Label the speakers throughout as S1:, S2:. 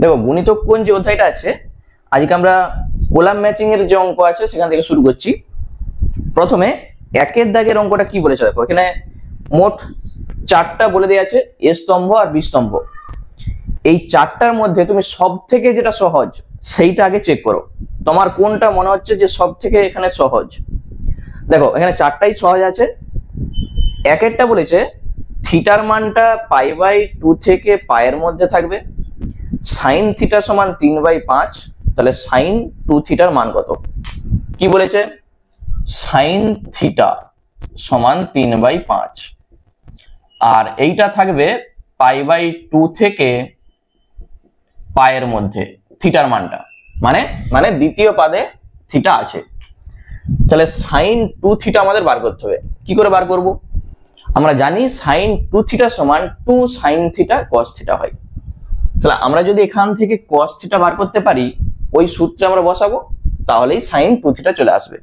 S1: দেখো গুণিতক কোণ যে অধ্যায়টা আছে, আজকে আমরা কলাম ম্যাচিং এর যে অঙ্ক আছে সেখান থেকে শুরু করছি। প্রথমে একের দাগের অঙ্কটা কি বলেছে দেখো, এখানে মোট 4টা বলে দেওয়া আছে, এ স্তম্ভ আর বি স্তম্ভ। এই 4টার মধ্যে তুমি সব থেকে যেটা সহজ সেইটা আগে চেক করো, তোমার কোনটা মনে হচ্ছে যে সব থেকে এখানে সহজ। দেখো এখানে 4টাই সহজ আছে। একেরটা বলেছে থিটার মানটা π/2 থেকে পায়ের মধ্যে থাকবে, সাইন থিটা সমান 3/5, তাহলে সাইন 2 থিটার মান কত? কি বলেছে? সাইন থিটা সমান 3/5, আর এইটা থাকবে π/2 থেকে পায়ের মধ্যে থিটার মানটা, মানে দ্বিতীয় পাদে থিটা আছে। তাহলে সাইন 2 থিটা আমাদের বার করতে হবে। কি করে বার করব? আমরা জানি সাইন 2 থিটা সমান 2 সাইন থিটা cos থিটা হয়। তাহলে আমরা যদি এখান থেকে cos থিটা বার করতে পারি, ওই সূত্রে আমরা বসাবো, তাহলেই সাইন 2 থিটা চলে আসবে।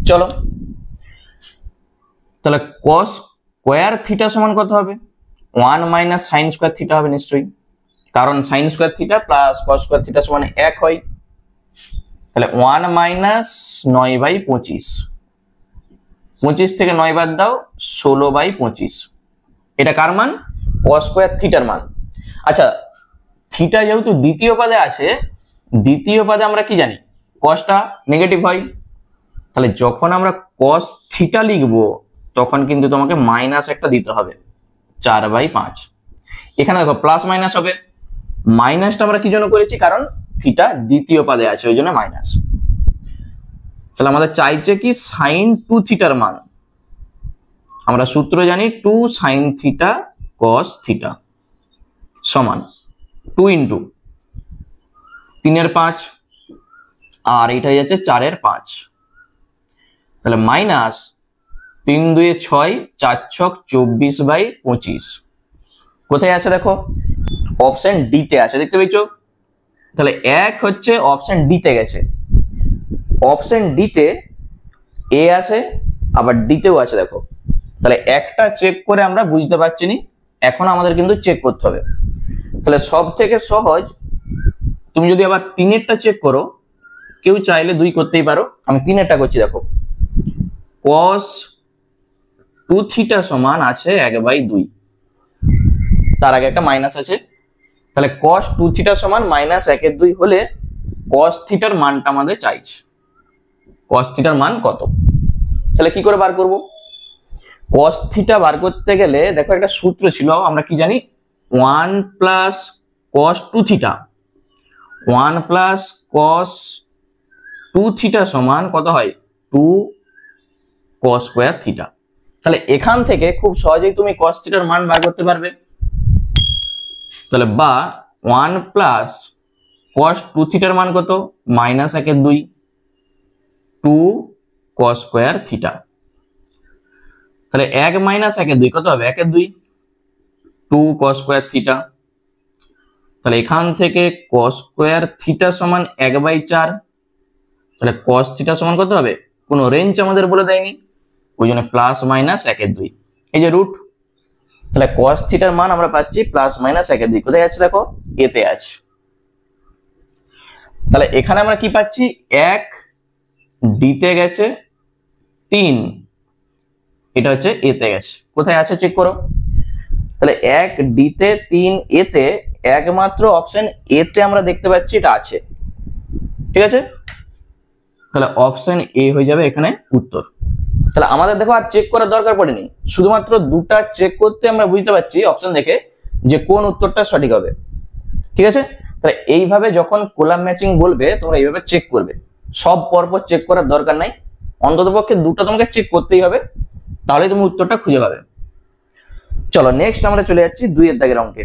S1: চলো তাহলে cos স্কয়ার থিটা সমান কত হবে? 1 - sin স্কয়ার থিটা হবে নিশ্চয়ই, কারণ sin square theta plus cos square theta সমান 1 হয়। তাহলে 1 - 9/25, 25 থেকে 9 বাদ দাও, 16/25। এটা কার মান? cos স্কয়ার থিটার মান। আচ্ছা, থিটা যেহেতু দ্বিতীয় পদে আছে, দ্বিতীয় পদে আমরা কি জানি? cosটা নেগেটিভ হয়। তাহলে যখন আমরা cos থিটা লিখবো তখন কিন্তু তোমাকে মাইনাস একটা দিতে হবে, 4/5। এখানে দেখো প্লাস মাইনাস হবে, মাইনাসটা আমরা কি জন্য করেছি? কারণ থিটা দ্বিতীয় পদে আছে, ওই জন্য মাইনাস। তাহলে আমাদের চাইছে কি? সাইন 2 থিটার মান। আমরা সূত্র জানি 2 সাইন থিটা cos থিটা সমান 2 × 3/5, আর এইটাই যাচ্ছে 4/5। তাহলে মাইনাস 3 × 2 = 6, 4 × 6 = 24/25। কোথায় আছে দেখো? অপশন ডি তে আছে, দেখতে পেয়েছো? তাহলে 1 হচ্ছে অপশন ডি তে গেছে। অপশন ডি তে এ আছে, আবার ডি তেও আছে দেখো। তাহলে একটা চেক করে আমরা বুঝতে পারছি না, এখন আমাদের কিন্তু চেক করতে হবে। তাহলে সব থেকে সহজ, তুমি যদি আবার 3এরটা চেক করো, কেউ চাইলে 2 করতেই পারো, আমি 3এরটা করছি। দেখো cos 2 থিটা সমান আছে 1/2, তার আগে একটা মাইনাস আছে। তাহলে cos 2 থিটা সমান -1/2 হলে cos থিটার মানটা আমাদের চাইছে। cos থিটার মান কত? তাহলে কি করে বার করব? cos থিটা বার করতে গেলে দেখো একটা সূত্র ছিল, আমরা কি জানি? 1 + cos 2 থিটা, 1 + cos 2 থিটা সমান কত হয়? 2 cos স্কয়ার থিটা। তাহলে এখান থেকে খুব সহজেই তুমি cos থিটার মান বার করতে পারবে। তাহলে বা 1 + cos 2 থিটার মান কত? -1/2, 2 cos স্কয়ার থিটা। তাহলে 1 - 1/2 কত হবে? 1/2, 2 cos স্কয়ার থিটা। তাহলে এখান থেকে cos স্কয়ার থিটা সমান 1/4। তাহলে cos থিটা সমান কত হবে? কোনো রেঞ্জ আমাদের বলে দেয়নি, ওই জন্য +-1/2, এই যে রুট। তাহলে cos থিটার মান আমরা পাচ্ছি +-1/2। কোথায় আছে দেখো? এতে আছে। তাহলে এখানে আমরা কি পাচ্ছি? 1 ডি তে গেছে, 3 এটা হচ্ছে এতে গেছে। কোথায় আছে চেক করো। তাহলে 1 ডি তে, 3 এতে, একমাত্র অপশন এতে আমরা দেখতে পাচ্ছি এটা আছে। ঠিক আছে, তাহলে অপশন এ হয়ে যাবে এখানে উত্তর। তাহলে আমাদের দেখো আর চেক করার দরকার পড়েনি, শুধুমাত্র দুটা চেক করতে আমরা বুঝতে পারছি অপশন দেখে যে কোন উত্তরটা সঠিক হবে। ঠিক আছে, তাহলে এইভাবে যখন কলাম ম্যাচিং বলবে তোমরা এইভাবে চেক করবে, সব পরপর চেক করার দরকার নাই, অন্ততপক্ষে দুটো তোমাকে চেক করতেই হবে, তাহলে তুমি উত্তরটা খুঁজে পাবে। চলো নেক্সট আমরা চলে যাচ্ছি 2 এর দাগের অঙ্কে।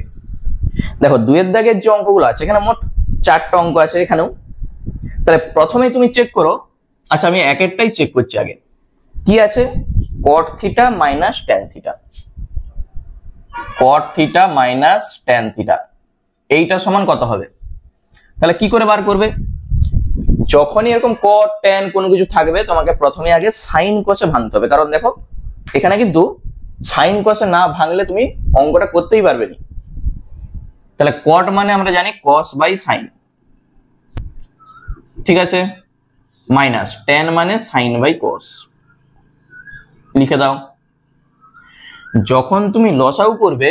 S1: দেখো 2 এর দাগের যে অঙ্কগুলো আছে, এখানে মোট 4টা অঙ্ক আছে এখানেও। তাহলে প্রথমেই তুমি চেক করো। আচ্ছা, আমি একেরটাই চেক করছি আগে। কি আছে? cot theta minus tan theta, cot theta minus tan theta, এইটা সমান কত হবে? তাহলে কি করে বার করবে? যখনই এরকম cot tan কোনো কিছু থাকবে, তোমাকে প্রথমে আগে sin cos এ ভাঙতে হবে, কারণ দেখো এখানে কিন্তু sin cos এ না ভাঙলে তুমি অঙ্কটা করতেই পারবে না। তাহলে কট মানে আমরা জানি কস বাই সাইন, ঠিক আছে, মাইনাস টেন মানে সাইন বাই কস। লিখে দাও। যখন তুমি লসাগু করবে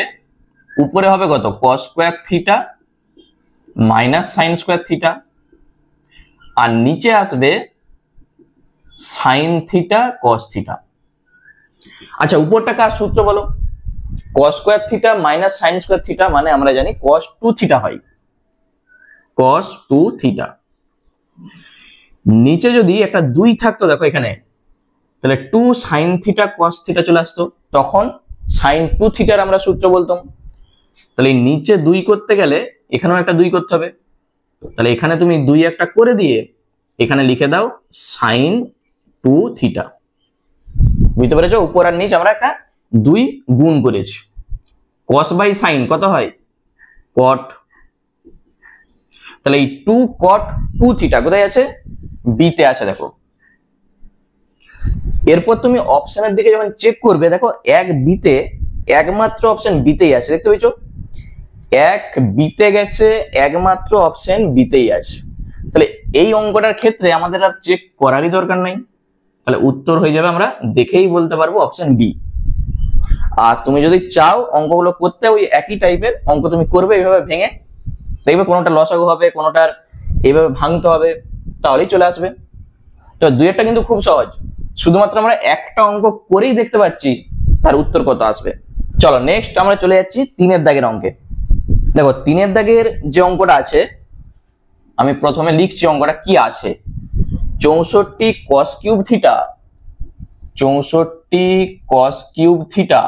S1: উপরে হবে কত, cos square theta minus sine square theta, আর নিচে আসবে সাইন থিটা কস থিটা। আচ্ছা উপরটা কার সূত্র বলো, কস square theta minus sine square theta মানে আমরা জানি কস টু থিটা হয়, কস টু থিটা। নিচে যদি একটা 2 থাকতো দেখো এখানে, তাহলে 2 সাইন থিটা কস থিটা চলে আসতো, তখন সাইন টু থিটার আমরা সূত্র বলতাম। তাহলে নিচে 2 করতে গেলে এখানেও একটা 2 করতে হবে, তাহলে এখানে তুমি 2 একটা করে দিয়ে এখানে লিখে দাও সাইন টু থিটা। বুঝতে পেরেছো, উপর আর নিচ আমরা একটা 2 গুণ করেছি। কস বাই সাইন কত হয়, কট। তাহলে এই 2 কট টু থিটা কোথায় আছে, বি তে আছে দেখো। এরপর তুমি অপশনের দিকে যখন চেক করবে দেখো এক বিতে, একমাত্র অপশন বিতেই আছে, দেখতে পেয়েছো, এক বিতে গেছে, একমাত্র অপশন বিতেই আছে। তাহলে এই অঙ্কটার ক্ষেত্রে আমাদের আর চেক করারই দরকার নাই, তাহলে উত্তর হয়ে যাবে, আমরা দেখেই বলতে পারবো অপশন বি। আর তুমি যদি চাও অঙ্কগুলো করতে ওই একই টাইপের অঙ্ক তুমি করবে এইভাবে ভেঙে, দেখবে কোনোটা লসাগু হবে, কোনোটার এইভাবে ভাঙতে হবে, তাহলেই চলে আসবে। তো দুইটা কিন্তু খুব সহজ, শুধুমাত্র আমরা একটা অঙ্ক করেই দেখতে পাচ্ছি তার উত্তর কত আসবে। চলো নেক্সট আমরা চলে যাচ্ছি 3 দাগের অঙ্কে। দেখো 3 দাগের যে অঙ্কটা আছে, আমি প্রথমে লিখছি অঙ্কটা কি আছে। 64 cos cube theta, 64 cos cube theta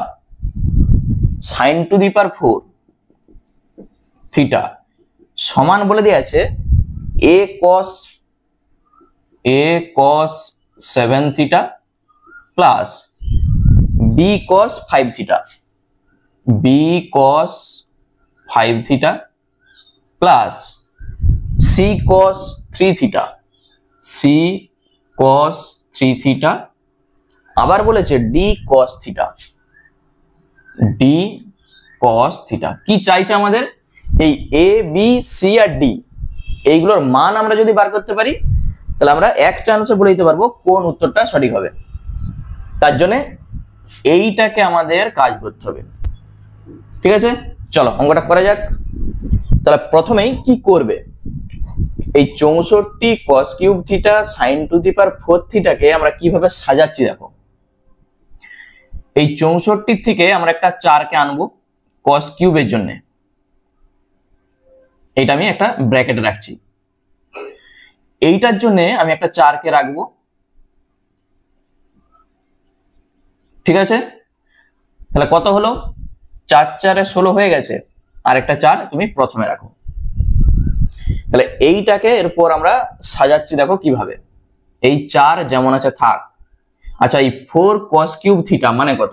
S1: sin to the power 4 theta সমান বলে দেয়া আছে a cos 7 theta plus b cos 5 theta, b cos 5 theta plus c cos 3 theta, c cos 3 theta, আবার বলেছে d cos theta, d cos theta. কি চাইছে আমাদের, এই a b c R d এইগুলোর মান আমরা যদি বার করতে পারি তাহলে আমরা এক চান্সে বলে দিতে পারবো কোন উত্তরটা সঠিক হবে। তার জন্য এইটাকে আমাদের কাজ করতে হবে, ঠিক আছে। চলো অঙ্কটা করা যাক। তাহলে প্রথমেই কি করবে, এই 64 cos cube theta sin to the power 4 থিটাকে আমরা কিভাবে সাজাচ্ছি দেখো। এই 64 থেকে আমরা একটা 4 কে আনবো cos কিউবের জন্য, এটা আমি একটা ব্র্যাকেটে রাখছি। এইটার জন্য আমি একটা 4 কে রাখবো, ঠিক আছে। তাহলে কত হলো, 4 4 16 হয়ে গেছে, আর একটা 4 তুমি প্রথমে রাখো। তাহলে এইটাকে এরপর আমরা সাজাচ্ছি দেখো কিভাবে। এই 4 যেমন আছে থাক। আচ্ছা এই 4 cos কিউব থিটা মানে কত,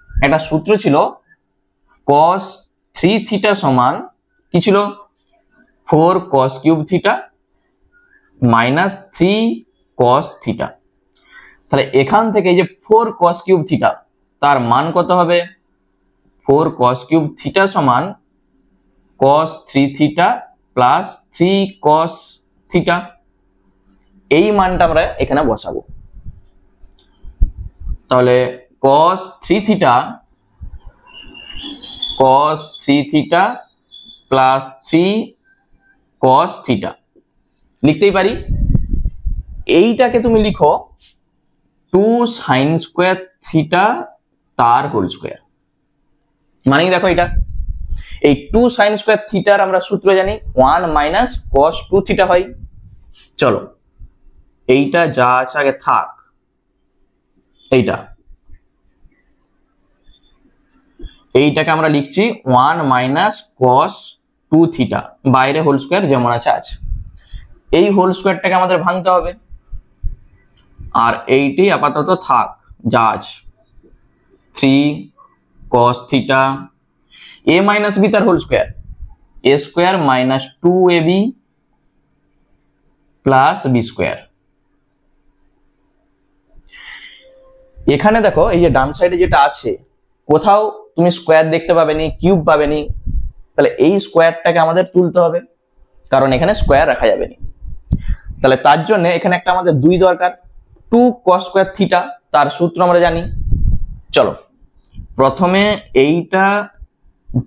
S1: একটা সূত্র ছিল cos 3 থিটা সমান কি ছিল, 4 cos cube theta minus 3 cos theta. তাহলে এখান থেকে এই যে 4 cos কিউব থিটা তার মান কত হবে, 4 cos কিউব থিটা সমান cos 3 theta plus 3 cos theta. এই মানটা আমরা এখানে বসাবো। তাহলে cos 3 theta plus 3 cos theta লিখতেই পারি। এইটাকে তুমি লিখো 2 sin স্কোয়ার থিটা তার হোল স্কোয়ার। মানে দেখো এটা এই 2 sin স্কোয়ার থিটার আমরা সূত্র জানি 1 মাইনাস cos 2 থিটা হয়। চলো এইটা যা আছে আগে থাক, এইটাকে আমরা লিখছি 1 মাইনাস cos 2 থিটা, বাইরে হোল স্কোয়ার যেমন আছে আছে। এই হোল স্কোয়ারটাকে আমাদের ভাঙতে হবে, আর এইটি আপাতত থাক যা আছে। 3 cos theta a minus b তার whole square, a square minus 2ab plus b square. এখানে দেখো এই যে ডান সাইডে যেটা আছে কোথাও তুমি স্কোয়ার দেখতে পাবেনি, কিউব পাবেনি, তাহলে এই স্কোয়ারটাকে আমাদের তুলতে হবে, কারণ এখানে স্কোয়ার রাখা যাবে না। তাহলে তার জন্য এখানে একটা আমাদের 2 দরকার, 2 cos স্কোয়ার থিটা, তার সূত্র আমরা জানি। চলো প্রথমে এইটা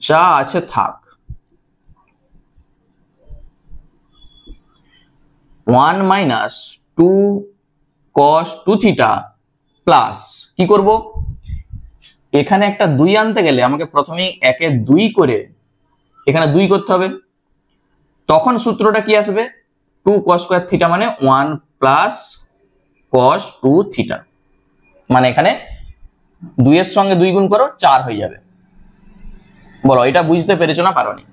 S1: যা আছে থাক, 1 মাইনাস 2 cos 2 থিটা প্লাস কি করব, এখানে একটা 2 আনতে গেলে আমাকে প্রথমেই 1 এ 2 করে এখানে 2 করতে হবে, তখন সূত্রটা কি আসবে, 2 cos স্কোয়ার থিটা মানে 1 প্লাস cos 2 থিটা, মানে এখানে 2 এর সঙ্গে 2 গুণ করো 4 হয়ে যাবে। বলো এটা বুঝতে পেরেছো না পারোনি?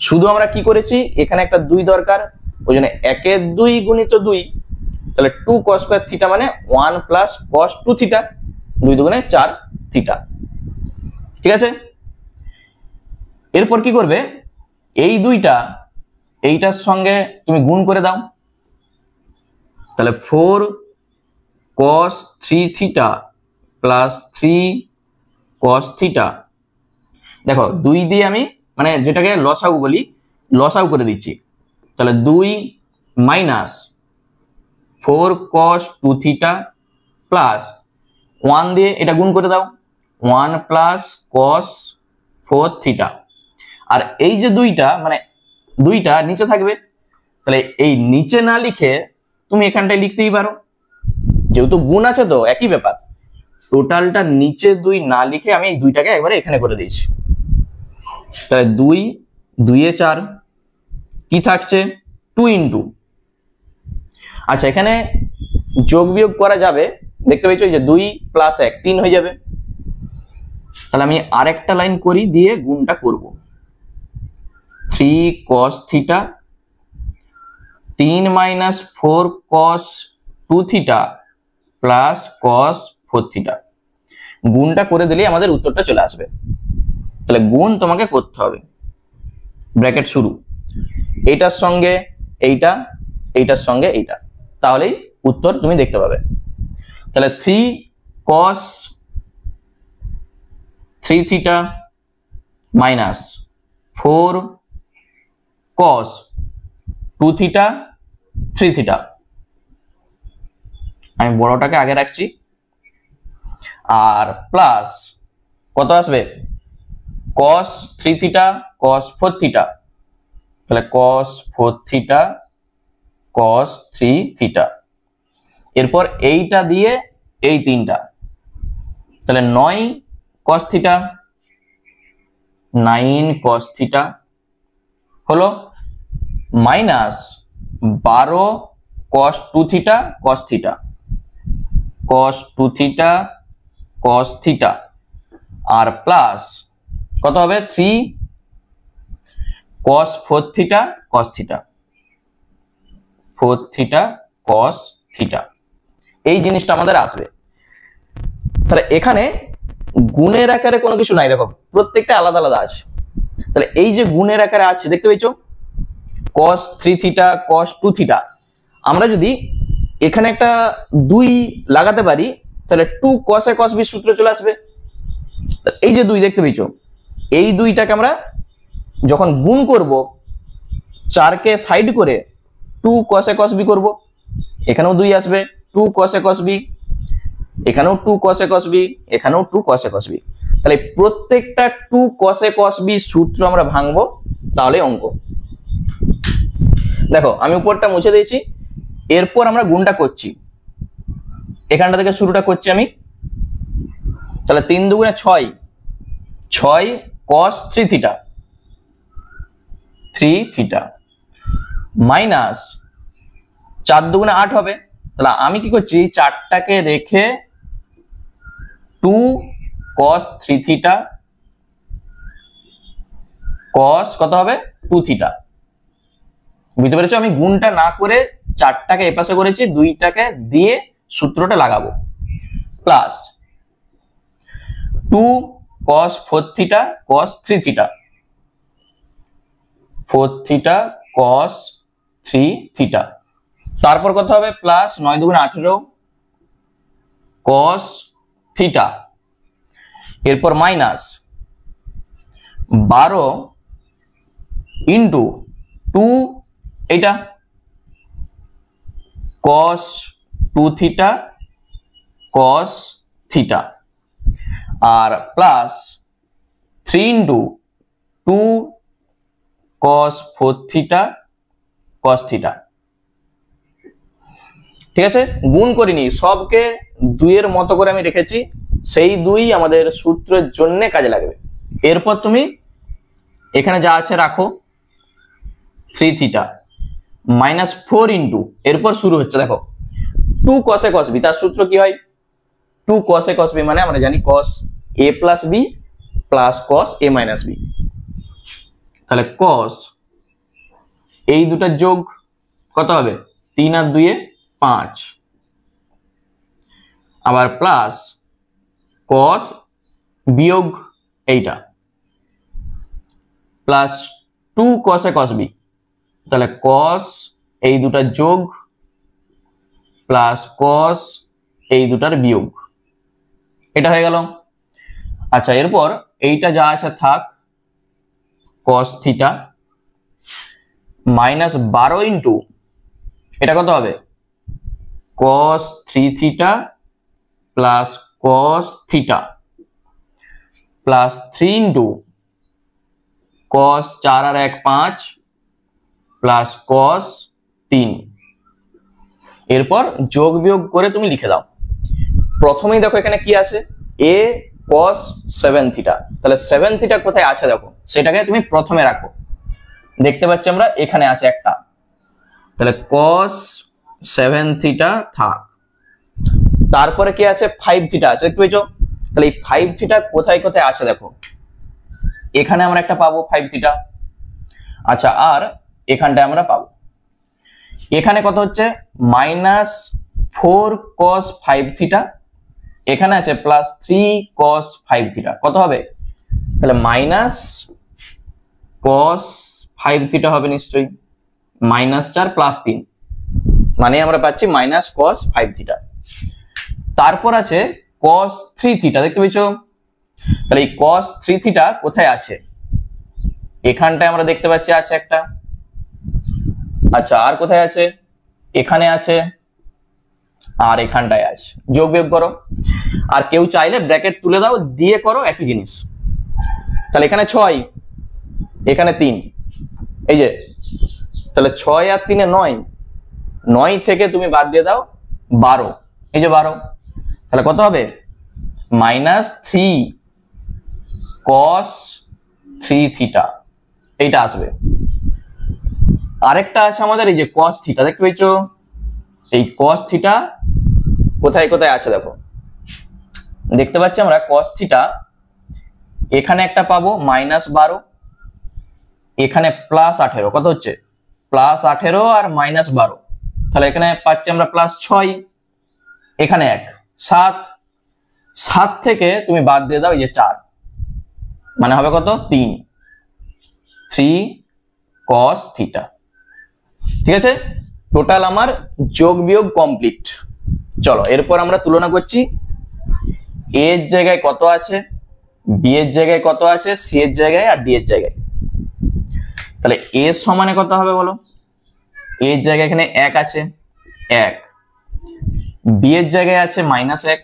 S1: শুধু আমরা কি করেছি, এখানে একটা 2 দরকার, ওই জন্য 1 এর 2 গুণিত 2, তাহলে 2 cos স্কোয়ার থিটা মানে 1 প্লাস cos 2 থিটা, 2 দুগুণে 4 থিটা। ঠিক আছে, এরপর কি করবে, এই 2টা এইটার সঙ্গে তুমি গুণ করে দাও, তাহলে 4 cos 3 theta plus 3 cos theta. দেখো 2 দিয়ে আমি মানে যেটাকে লসাগু বলি, লসাগু করে দিচ্ছি, তাহলে 2 মাইনাস 4 cos 2 থিটা প্লাস 1 দিয়ে এটা গুণ করে দাও, 1 প্লাস cos 4 থিটা। আর এই যে 2টা মানে 2টা নিচে থাকবে, তাহলে এই নিচে না লিখে তুমি এখানটায় লিখতেই পারো, যেহেতু গুণ আছে তো একই ব্যাপার, টোটালটা নিচে 2 না লিখে আমি এই 2টাকে একবারে এখানে করে দিয়েছি। তাহলে 2 2 এ 4 কি থাকছে, 2 ইন্টু, আচ্ছা এখানে যোগ বিয়োগ করা যাবে, দেখতে পাচ্ছ যে 2 প্লাস 1 3 হয়ে যাবে, তাহলে আমি আরেকটা লাইন করি দিয়ে গুণটা করব, 3 cos theta 3 minus 4 cos 2 theta plus cos 4 theta, গুণটা করে দিলেই আমাদের উত্তরটা চলে আসবে। তাহলে গুণ তোমাকে করতে হবে, ব্র্যাকেট শুরু, এইটার সঙ্গে এইটা, এইটার সঙ্গে এইটা, তাহলেই উত্তর তুমি দেখতে পাবে। তাহলে 3 cos 3 theta minus 4 cos 2 theta 3 theta, আমি বড়টাকে আগে রাখছি, আর প্লাস কত আসবে, cos 3 থিটা cos 4 থিটা, তাহলে cos 4 থিটা cos 3 থিটা, এরপর এইটা দিয়ে এই 3টা, তাহলে 9 cos থিটা 9 cos থিটা হলো, minus 12 cos 2 theta cos theta, cos 2 theta cos theta, আর প্লাস কত হবে, 3 cos 4 theta cos theta, 4 theta cos theta, এই জিনিসটা আমাদের আসবে। তাহলে এখানে গুণের আকারে কোনো কিছু নাই, দেখো প্রত্যেকটা আলাদা আলাদা আছে, তাহলে এই যে গুণের আকারে আছে দেখতে পেয়েছো, cos 3 থিটা cos 2 থিটা, আমরা যদি এখানে একটা 2 লাগাতে পারি, তাহলে 2 cos a cos b সূত্র চলে আসবে। এই যে 2 দেখতে পেয়েছো, এই 2টাকে আমরা যখন গুণ করব 4 কে সাইড করে 2 cos a cos b করব, এখানেও 2 আসবে, 2 cos a cos b, এখানেও 2 cos a cos b, এখানেও 2 cos a cos b, তাহলে প্রত্যেকটা 2 cos a cos b সূত্র আমরা ভাঙবো, তাহলে অঙ্ক। দেখো আমি উপরটা মুছে দিয়েছি, এরপর আমরা গুণটা করছি, এখানটা থেকে শুরুটা করছি আমি, তাহলে 3 দুগুণে 6 6 cos 3 থিটা 3 থিটা মাইনাস 4 দুগুণে 8 হবে, তাহলে আমি কি করছি 4টাকে রেখে 2 cos 3 থিটা cos কত হবে 2 থিটা, বুঝতে পেরেছো, আমি গুণটা না করে 4টাকে এপাশে করেছি, 2টাকে দিয়ে সূত্রটা লাগাবো, plus 2 cos 4 theta cos 3 theta 4 theta cos 3 theta, তারপর কত হবে প্লাস 9 দুগুণে 18 cos থিটা, এরপর মাইনাস 12 ইন্টু 2 এটা cos 2 থিটা cos থিটা আর plus 3 into 2 cos 4 theta cos theta. ঠিক আছে, গুণ করিনি, সবকে 2 এর মতো করে আমি রেখেছি, সেই 2 আমাদের সূত্রের জন্য কাজে লাগবে। এরপর তুমি এখানে যা আছে রাখো, 3 থিটা মাইনাস 4 ইন্টু, এরপর শুরু হচ্ছে দেখো 2 cos a cos b, তার সূত্র কি হয় 2 cos a cos b মানে আমরা জানি cos a plus b plus cos a minus b, তাহলে cos এই দুটার যোগ কত হবে 3 আর 2 এ 5, আবার প্লাস cos বিয়োগ এইটা plus 2 cos a cos b, তাহলে cos এই দুটার যোগ প্লাস cos এই দুটার বিয়োগ, এটা হয়ে গেল। আচ্ছা, এরপর এইটা যা আছে থাক, cos থিটা মাইনাস 12 ইন্টু এটা কত হবে cos 3 theta plus cos theta plus 3 into cos 4 আর 1 5 প্লাস cos 3, এরপর যোগ বিয়োগ করে তুমি লিখে দাও। প্রথমেই দেখো এখানে কি আছে a cos 7 থিটা, তাহলে 7 থিটা কোথায় আছে দেখো, সেটাকে তুমি প্রথমে রাখো, দেখতে পাচ্ছি আমরা এখানে আছে একটা, তাহলে cos 7 থিটা থাক। তারপরে কি আছে 5 থিটা আছে, দেখতে পেয়েছো, তাহলে এই 5 থিটা কোথায় কোথায় আছে দেখো, এখানে আমরা একটা পাবো 5 থিটা, আচ্ছা আর এখানটায় আমরা পাবো, এখানে কত হচ্ছে মাইনাস 4 cos 5 থিটা, এখানে আছে প্লাস 3 cos 5 থিটা, কত হবে তাহলে মাইনাস cos 5 থিটা হবে নিশ্চয়ই, মাইনাস 4 প্লাস 3 মানে আমরা পাচ্ছি মাইনাস cos 5 থিটা। তারপর আছে cos 3 থিটা, দেখতে পেয়েছো, তাহলে এই cos 3 থিটা কোথায় আছে, এখানটায় আমরা দেখতে পাচ্ছি আছে একটা, আচ্ছা আর কোথায় আছে, এখানে আছে আর এখানটায় আছে, যোগ বিয়োগ করো, আর কেউ চাইলে ব্র্যাকেট তুলে দাও দিয়ে করো একই জিনিস, তাহলে এখানে 6 এখানে 3, এই যে তাহলে 6 আর 3 এ 9, 9 থেকে তুমি বাদ দিয়ে দাও 12, এই যে 12, তাহলে কত হবে মাইনাস 3 cos 3 থিটা, এইটা আসবে। আরেকটা আছে আমাদের এই যে cos থিটা, দেখতে পেয়েছো, এই cos থিটা কোথায় কোথায় আছে দেখো, দেখতে পাচ্ছি আমরা cos থিটা এখানে একটা পাবো মাইনাস 12, এখানে প্লাস 18, কত হচ্ছে প্লাস 18 আর মাইনাস 12, তাহলে এখানে পাচ্ছি আমরা প্লাস 6, এখানে 1 7, 7 থেকে তুমি বাদ দিয়ে দাও এই যে 4, মানে হবে কত 3 cos থিটা। ঠিক আছে, টোটাল আমার যোগ বিয়োগ কমপ্লিট। চলো এরপর আমরা তুলনা করছি, a এর জায়গায় কত আছে, b এর জায়গায় কত আছে, c এর জায়গায় আর d এর জায়গায়। তাহলে a সমানে কত হবে বলো, a এর জায়গায় এখানে 1 আছে 1, b এর জায়গায় আছে মাইনাস 1,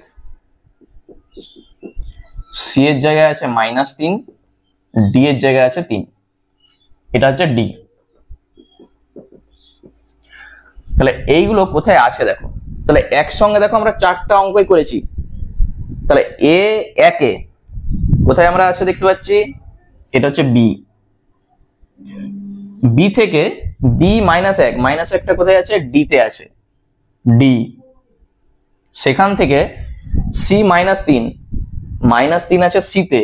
S1: c এর জায়গায় আছে মাইনাস 3, d এর জায়গায় আছে 3, এটা হচ্ছে d। তাহলে এইগুলো কোথায় আছে দেখো, তাহলে একসঙ্গে দেখো আমরা 4টা অঙ্কই করেছি, তাহলে a 1 এ কোথায় আমরা আছে দেখতে পাচ্ছি, এটা হচ্ছে b, b থেকে b মাইনাস 1, মাইনাস 1টা কোথায় আছে d তে আছে, d, সেখান থেকে c মাইনাস 3, মাইনাস 3 আছে c তে,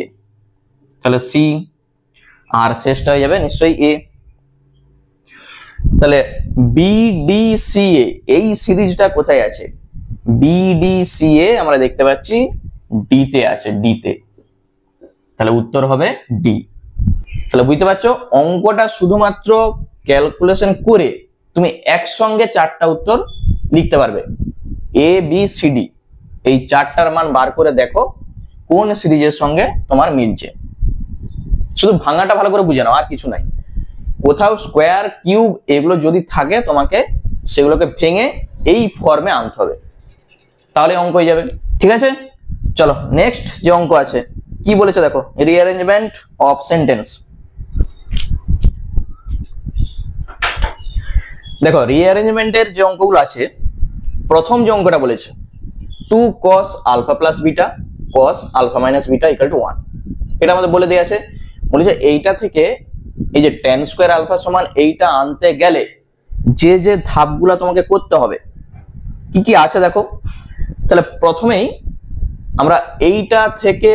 S1: তাহলে c, আর শেষটা হয়ে যাবে নিশ্চয়ই a। তাহলে BDCA এই সিরিজটা কোথায় আছে, BDCA আমরা দেখতে পাচ্ছি D তে আছে, D তে, তাহলে উত্তর হবে D। তাহলে বুঝতে পারছো অঙ্কটা শুধুমাত্র ক্যালকুলেশন করে তুমি একসঙ্গে 4টা উত্তর লিখতে পারবে, A B C D, এই 4টার মান বার করে দেখো কোন সিরিজের সঙ্গে তোমার মিলছে। শুধু ভাঙাটা ভালো করে বুঝে নাও, আর কিছু নাই। কোথাও স্কোয়ার কিউব এগুলো যদি থাকে তোমাকে সেগুলোকে ভেঙে এই ফর্মে আনতে হবে, তাহলে অঙ্ক হয়ে যাবে। ঠিক আছে, চলো নেক্সট যে অঙ্ক আছে কি বলেছে দেখো, রিঅ্যারেঞ্জমেন্ট অফ সেন্টেন্স। দেখো রিঅ্যারেঞ্জমেন্টের যে অঙ্কগুলো আছে, প্রথম যে অঙ্কটা বলেছে 2 cos alpha plus beta cos alpha minus beta equal to 1, এটা আমাদের বলে দেয়া আছে। বলেছে এইটা থেকে এই যে tan স্কয়ার আলফা সমান এইটা আনতে গেলে যে যে ধাপগুলো তোমাকে করতে হবে কি কি আছে দেখো। তাহলে প্রথমেই আমরা এইটা থেকে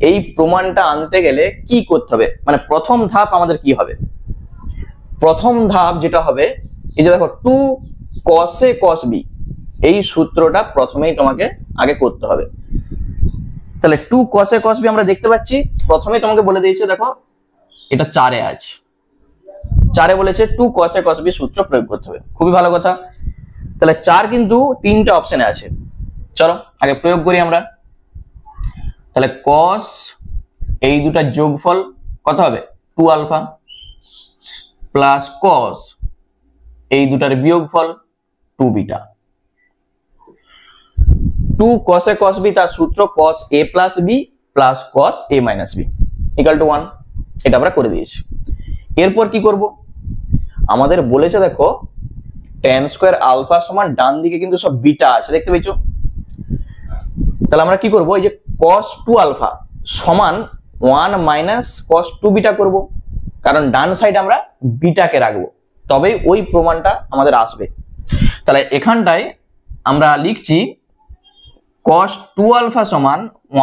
S1: এই প্রমাণটা আনতে গেলে কি করতে হবে, মানে প্রথম ধাপ আমাদের কি হবে। প্রথম ধাপ যেটা হবে এই যে দেখো 2 cos a cos b, এই সূত্রটা প্রথমেই তোমাকে আগে করতে হবে। তাহলে 2 cos a cos b আমরা দেখতে পাচ্ছি, প্রথমেই তোমাকে বলে দিয়েছে দেখো এটা 4 এ আছে, 4 এ বলেছে 2 cos a cos b সূত্র প্রয়োগ করতে হবে, খুবই ভালো কথা। তাহলে 4 কিন্তু তিনটা অপশনে আছে, চলো আগে প্রয়োগ করি আমরা। তাহলে cos এই দুটা যোগফল কত হবে 2 আলফা প্লাস cos এই দুটার বিয়োগফল 2 beta. 2 cos a cos b তার সূত্র cos a plus b plus cos a minus b equal to 1, এটা আমরা করে দিয়েছি। এরপর কি করব, আমাদের বলেছে দেখো tan স্কয়ার আলফা সমান ডান দিকে কিন্তু সব বিটা আছে দেখতে পাচ্ছো। তাহলে আমরা কি করব, এই যে cos 2 আলফা সমান 1 মাইনাস cos 2 বিটা করব, কারণ ডান সাইডে আমরা বিটাকে রাখবো, তবেই ওই প্রমাণটা আমাদের আসবে। তাহলে এখানটায় আমরা লিখছি cos 2 আলফা সমান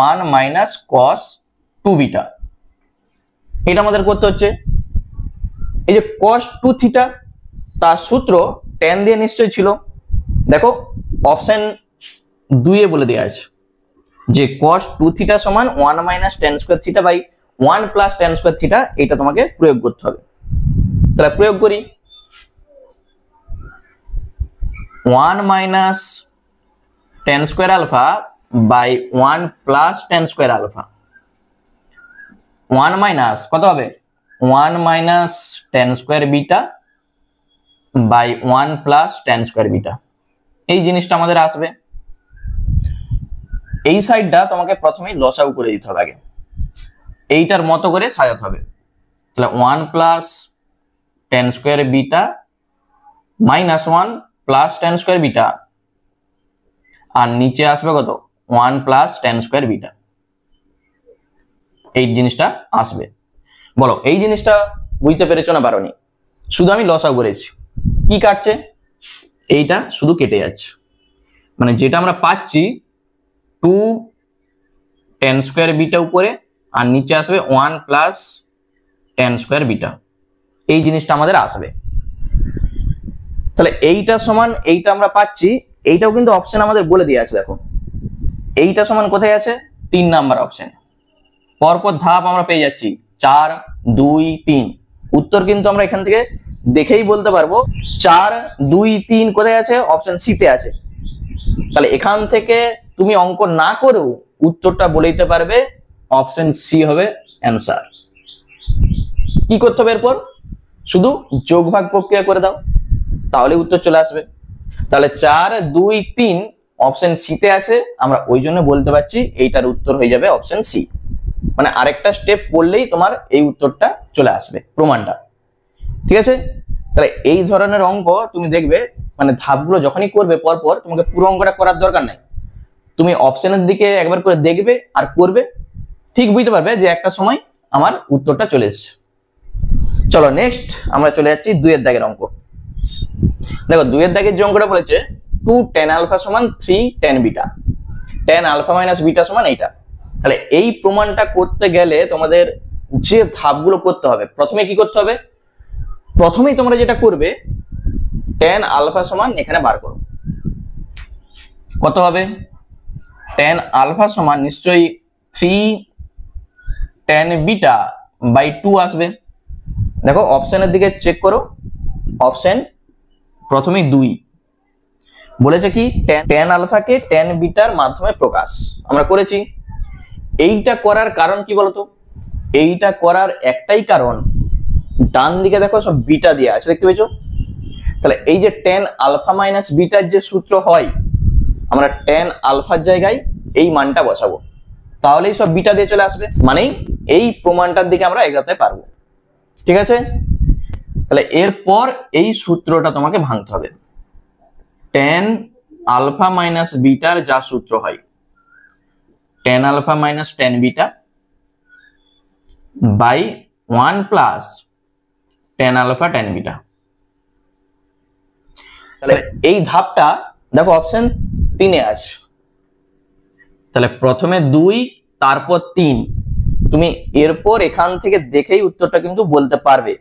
S1: 1 মাইনাস cos 2 বিটা, এটা আমাদের করতে হচ্ছে। এই যে cos 2 থিটা তার সূত্র tan দিয়ে নিশ্চয়ই ছিল, দেখো অপশন 2 এ বলে দেওয়া আছে যে cos 2 থিটা সমান 1 minus tan square theta by 1 plus tan square theta, এটা তোমাকে প্রয়োগ করতে হবে। তাহলে প্রয়োগ করি, 1 minus tan square alpha by 1 plus tan square alpha, 1 minus কত হবে 1 minus tan square beta by 1 plus tan square beta, এই জিনিসটা আমাদের আসবে। এই সাইডটা তোমাকে প্রথমেই লসাগু করে দিতে হবে, আগে এইটার মতো করে সাজাতে হবে। তাহলে 1 plus tan square beta minus 1 plus tan square beta, আর নিচে আসবে কত 1 প্লাস tan স্কয়ার বিটা, এই জিনিসটা আসবে। বলো এই জিনিসটা বুঝতে পেরেছো না পারোনি? শুধু আমি লসাগু করেছি, কি কাটছে এইটা শুধু কেটে যাচ্ছে, মানে যেটা আমরা পাচ্ছি 2 tan স্কয়ার বিটা উপরে আর নিচে আসবে 1 প্লাস tan স্কয়ার বিটা, এই জিনিসটা আমাদের আসবে। তাহলে এইটা সমান এইটা আমরা পাচ্ছি, এইটাও কিন্তু অপশন আমাদের বলে দিয়ে আছে দেখো, এইটা সমান কোথায় আছে 3 নাম্বার অপশন, পরপর ধাপ আমরা পেয়ে যাচ্ছি 4 2 3, উত্তর কিন্তু আমরা এখান থেকে দেখেই বলতে পারবো 4 2 3 কোথায় আছে, অপশন সি তে আছে। তাহলে এখান থেকে তুমি অঙ্ক না করেও উত্তরটা বলে দিতে পারবে অপশন সি হবে অ্যান্সার। কি করতে হবে এরপর, শুধু যোগ ভাগ প্রক্রিয়া করে দাও, তাহলে উত্তর চলে আসবে। তাহলে 4 2 3 অপশন সি তে আছে, আমরা ওই জন্য বলতে পারছি এইটার উত্তর হয়ে যাবে অপশন সি, মানে আরেকটা স্টেপ করলেই তোমার এই উত্তরটা চলে আসবে প্রমাণটা। ঠিক আছে, তাহলে এই ধরনের অঙ্ক তুমি দেখবে, মানে ধাপগুলো যখনই করবে পরপর তোমাকে পুরো অঙ্কটা করার দরকার নাই, তুমি অপশনের দিকে একবার করে দেখবে আর করবে, ঠিক বুঝতে পারবে যে একটা সময় আমার উত্তরটা চলে এসেছে। চলো নেক্সট আমরা চলে যাচ্ছি 2 এর দাগের অঙ্ক। দেখো 2 এর দাগের যে অঙ্কটা বলেছে 2 tan আলফা সমান 3 tan beta, tan alpha minus beta সমান এইটা। তাহলে এই প্রমাণটা করতে গেলে তোমাদের যে ধাপগুলো করতে হবে, প্রথমে কি করতে হবে, প্রথমেই তোমরা যেটা করবে tan আলফা সমান এখানে বার করো, কত হবে tan আলফা সমান নিশ্চয়ই 3 tan বিটা বাই 2 আসবে। দেখো অপশনের দিকে চেক করো, অপশন প্রথমেই 2 বলেছে কি tan আলফাকে tan বিটার মাধ্যমে প্রকাশ আমরা করেছি। এইটা করার কারণ কি বলতো, এইটা করার একটাই কারণ, ডান দিকে দেখো সব বিটা দেওয়া আছে, দেখতে পেয়েছো? তাহলে এই যে tan আলফা মাইনাস বিটার যে সূত্র হয়, আমরা tan আলফার জায়গায় এই মানটা বসাবো, তাহলেই সব বিটা দিয়ে চলে আসবে, মানেই এই প্রমাণটার দিকে আমরা এগোতে পারবো। ঠিক আছে, তাহলে এরপর এই সূত্রটা তোমাকে ভাঙতে হবে। tan আলফা মাইনাস বিটার যা সূত্র হয়, tan alpha minus tan beta by 1 plus tan alpha tan beta. তাহলে এই ধাপটা দেখো অপশন 3 আছে, তাহলে প্রথমে 2 তারপর 3, তুমি এরপর এখান থেকে দেখেই উত্তরটা কিন্তু বলতে পারবে।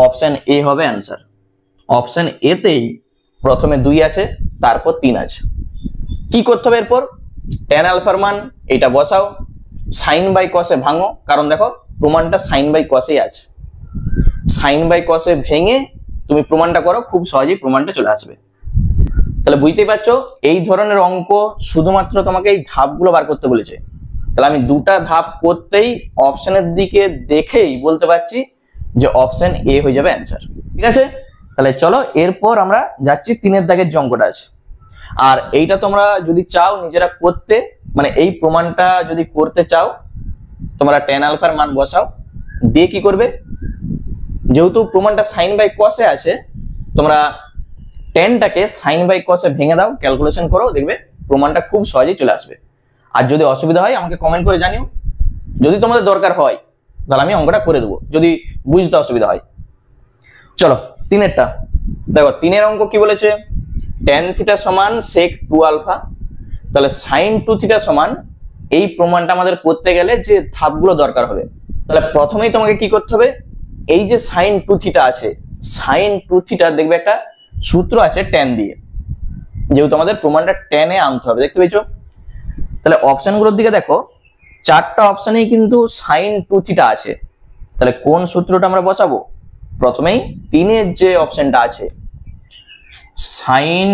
S1: অপশন এ হবে অ্যান্সার। অপশন এ তেই প্রথমে 2 আছে, তারপর 3 আছে। কি করতে হবে এরপর? tan আলফার মান এটা বসাও, সাইন বাই কসে ভাঙো, কারণ দেখো প্রমাণটা সাইন বাই কসে আছে, সাইন বাই কসে ভেঙে তুমি প্রমাণটা করো, খুব সহজেই প্রমাণটা চলে আসবে। তাহলে বুঝতেই পারছো, এই ধরনের অঙ্ক শুধুমাত্র তোমাকে এই ধাপগুলো বার করতে বলেছে। তাহলে আমি দুটা ধাপ করতেই অপশনের দিকে দেখেই বলতে পারছি যে অপশন এ হয়ে যাবে অ্যান্সার। ঠিক আছে, তাহলে চলো এরপর আমরা যাচ্ছি 3 দাগের যে অঙ্কটা আছে। আর এইটা তোমরা যদি চাও নিজেরা করতে, মানে এই প্রমাণটা যদি করতে চাও, তোমরা tan আলফার মান বসাও, দিয়ে কি করবে, যেহেতু প্রমাণটা সাইন বাই কসে আছে, তোমরা টেনটাকে সাইন বাই কসে ভেঙে দাও, ক্যালকুলেশন করো, দেখবে প্রমাণটা খুব সহজেই চলে আসবে। আর যদি অসুবিধা হয় আমাকে কমেন্ট করে জানিও, যদি তোমাদের দরকার হয় তাহলে আমি অঙ্কটা করে দেবো, যদি বুঝতে অসুবিধা হয়। চলো 3এরটা দেখো, 3এর অঙ্ক কি বলেছে, tan থিটা সমান sec 2 আলফা। তাহলে sin 2 থিটা সমান, এই প্রমাণটা আমাদের করতে গেলে যে ধাপগুলো দরকার হবে, তাহলে প্রথমেই তোমাকে কি করতে হবে, এই যে sin 2 থিটা আছে, sin 2 থিটা দেখবে একটা সূত্র আছে tan দিয়ে, যেহেতু আমাদের প্রমাণটা tan এ আনতে হবে, দেখতে পেয়েছো? তাহলে অপশনগুলোর দিকে দেখো, 4টা অপশনেই কিন্তু sin 2 থিটা আছে। তাহলে কোন সূত্রটা আমরা বসাবো? প্রথমেই 3-এর যে অপশনটা আছে, sin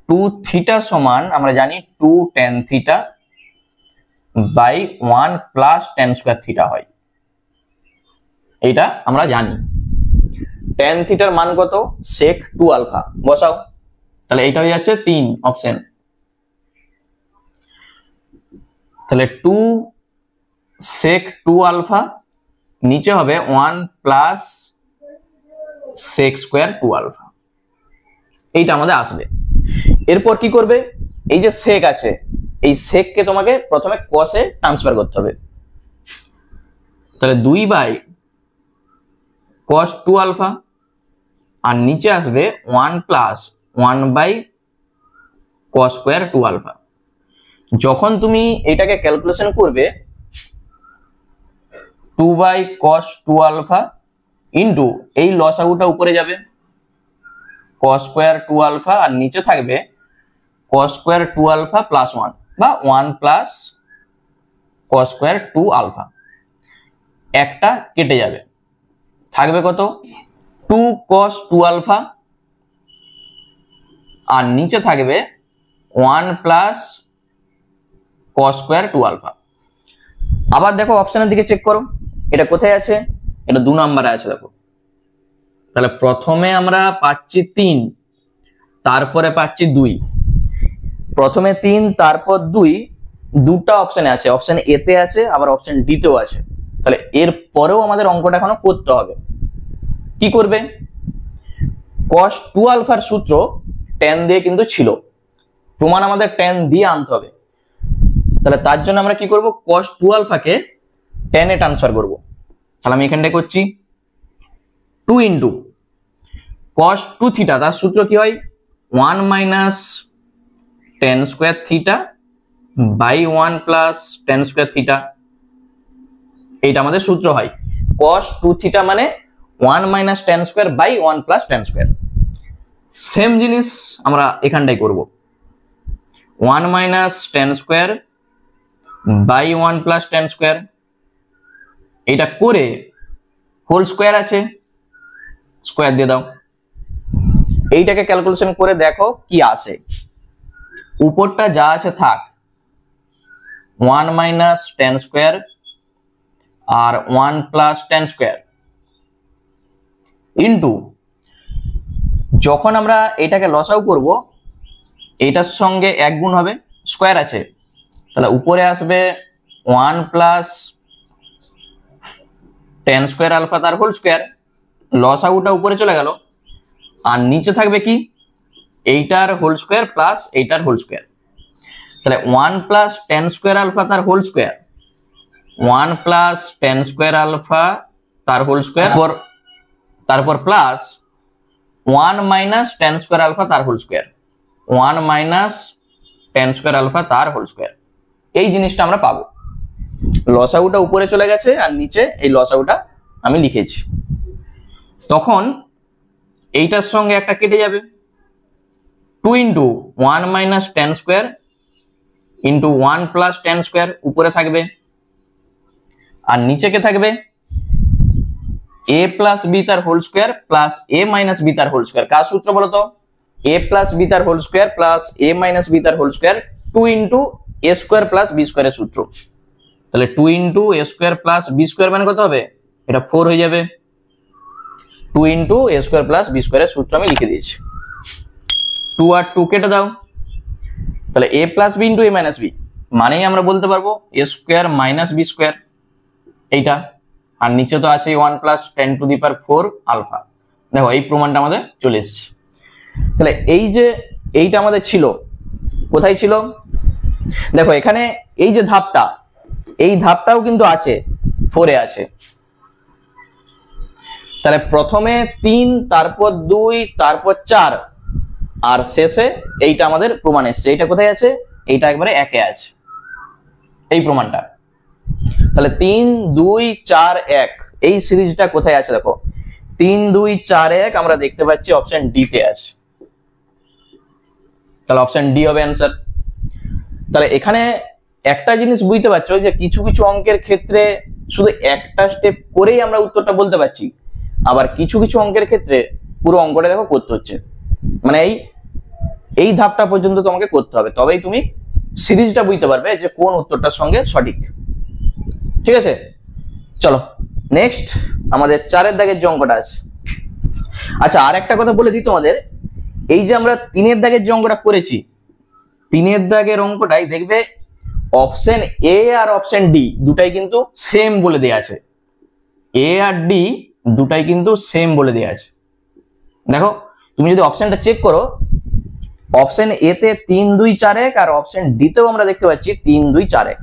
S1: 2 থিটা সমান আমরা জানি 2 tan theta by 1 plus tan square theta হয়, এটা আমরা জানি। tan থিটার মান কত? sec 2 আলফা, বসাও। তাহলে এইটা হয়ে যাচ্ছে 3 অপশন। তাহলে 2 sec 2 আলফা, নিচে হবে 1 প্লাস sec স্কয়ার 2 আলফা, এইটা আমাদের আসবে। এরপর কি করবে, এই যে sec আছে, এই sec কে তোমাকে প্রথমে cos এ ট্রান্সফার করতে হবে। তাহলে 2 বাই cos 2 আলফা, আর নিচে আসবে 1 plus 1 by cos square 2 alpha. যখন তুমি এটাকে ক্যালকুলেশন করবে, 2 বাই cos 2 আলফা ইন্টু এই লসাগুটা উপরে যাবে, cos স্কয়ার 2 আলফা, আর নিচে থাকবে cos স্কয়ার 2 আলফা প্লাস 1 বা 1 প্লাস cos স্কয়ার 2 আলফা। একটা কেটে যাবে, থাকবে কত? 2 cos 2 আলফা, আর নিচে থাকবে 1 প্লাস cos স্কয়ার 2 আলফা। আবার দেখো অপশনের দিকে চেক করো, এটা কোথায় আছে? এটা 2 নম্বরে আছে, দেখো। তাহলে প্রথমে আমরা পাচ্ছি 3, তারপরে পাচ্ছি 2, প্রথমে 3 তারপর 2, দুটো অপশনে আছে, অপশন এ তে আছে, আবার অপশন ডি তেও আছে। তাহলে এর পরেও আমাদের অঙ্কটা এখনো করতে হবে। কি করবে? cos 2 আলফার সূত্র tan দিয়ে কিন্তু ছিল, প্রমাণ আমাদের tan দিয়ে আনতে হবে। তাহলে তার জন্য আমরা কি করব, cos 2 আলফাকে tan এ ট্রান্সফার করব। তাহলে আমি এখানটায় করছি 2 ইন্টু cos 2 থিটা, তার সূত্র কি হয়? 1 minus tan square theta by 1 plus tan square theta, এইটা আমাদের সূত্র হয়। cos 2 থিটা মানে 1 minus tan square by 1 plus tan square. Same জিনিস আমরা এখানটাই করব, 1 minus tan square by 1 plus tan square, এটা করে হোল স্কয়ার আছে, স্কয়ার দিয়ে দাও। এইটাকে ক্যালকুলেশন করে দেখো কি আসে। উপরটা যা আছে থাক, 1 মাইনাস tan স্কয়ার, আর 1 প্লাস টেন স্কোয়ার ইন্টু, যখন আমরা এটাকে লসাগু করব এটার সঙ্গে এক গুণ হবে, স্কোয়ার আছে, তাহলে উপরে আসবে 1 প্লাস টেন স্কোয়ার আলফা তার হোল স্কোয়ার, লসাগুটা উপরে চলে গেল, আর নিচে থাকবে কি এইটার হোল স্কোয়ার প্লাস এইটার হোল স্কোয়ার। তাহলে 1 প্লাস টেন স্কোয়ার আলফা তার whole square, 1 plus tan square alpha তার হোল স্কোয়ার, তারপর plus 1 minus tan square alpha তার whole square, 1 minus tan square alpha তার হোল স্কোয়ার। এই জিনিসটা আমরা পাবো। লসাগুটা উপরে চলে গেছে আর নিচে এই লসাগুটা আমি লিখেছি। তখন এইটার সঙ্গে একটা কেটে যাবে, 2 into 1 minus tan square into 1 plus tan square উপরে থাকবে, আর নিচে কে থাকবে a প্লাস বি তার whole square plus a minus b তার হোল স্কোয়ার। কার সূত্র বলতো? a প্লাস বি তার whole square plus a minus b তার whole square 2 into a square plus B স্কোয়ারের সূত্র। তাহলে 2 into a square plus b square মানে কত হবে? এটা 4 হয়ে যাবে। 2 into a square plus B স্কোয়ারের সূত্র আমি লিখে দিয়েছি। 2 আর 2 কেটে দাও, তাহলে a plus B into a minus B মানেই আমরা বলতে পারবো a square minus B square এইটা, আর নিচে তো আছে 1 plus tan to the power 4 alpha. দেখো এই প্রমাণটা আমাদের চলে এসেছে। তাহলে এই যে এইটা আমাদের ছিল, কোথায় ছিল? দেখো এখানে এই যে ধাপটা, এই ধাপটাও কিন্তু আছে, 4 এ আছে। তাহলে প্রথমে 3, তারপর 2, তারপর 4, আর শেষে এইটা আমাদের প্রমাণ এসছে। এইটা কোথায় আছে? এইটা একবারে 1 এ আছে এই প্রমাণটা। তাহলে 3, 2, 4, 1 এই সিরিজটা কোথায় আছে? দেখো 3, 2, 4, 1 আমরা দেখতে পাচ্ছি অপশন ডি তে আছে। তাহলে অপশন ডি হবে অ্যান্সার। তাহলে এখানে একটা জিনিস বুঝতে পারছো যে কিছু কিছু অঙ্কের ক্ষেত্রে শুধু একটা স্টেপ করেই আমরা উত্তরটা বলতে পারছি, আবার কিছু কিছু অঙ্কের ক্ষেত্রে পুরো অঙ্কটা দেখো করতে হচ্ছে, মানে এই ধাপটা পর্যন্ত তোমাকে করতে হবে, তবেই তুমি সিরিজটা বুঝতে পারবে যে কোন উত্তরটার সঙ্গে সঠিক। ঠিক আছে, চলো নেক্সট আমাদের 4 দাগের যে অঙ্কটা আছে। আচ্ছা আর একটা কথা বলে দিই তোমাদের, এই যে আমরা 3 দাগের যে অঙ্কটা করেছি, 3 দাগের অঙ্কটাই দেখবে অপশন এ আর অপশন ডি দুটাই কিন্তু সেম বলে দেয়া আছে। এ আর ডি দুটাই কিন্তু সেম বলে দেয়া আছে। দেখো তুমি যদি অপশনটা চেক করো, অপশন এ তে 3, 2, 4, 1 আর অপশন ডি তেও আমরা দেখতে পাচ্ছি 3, 2, 4, 1।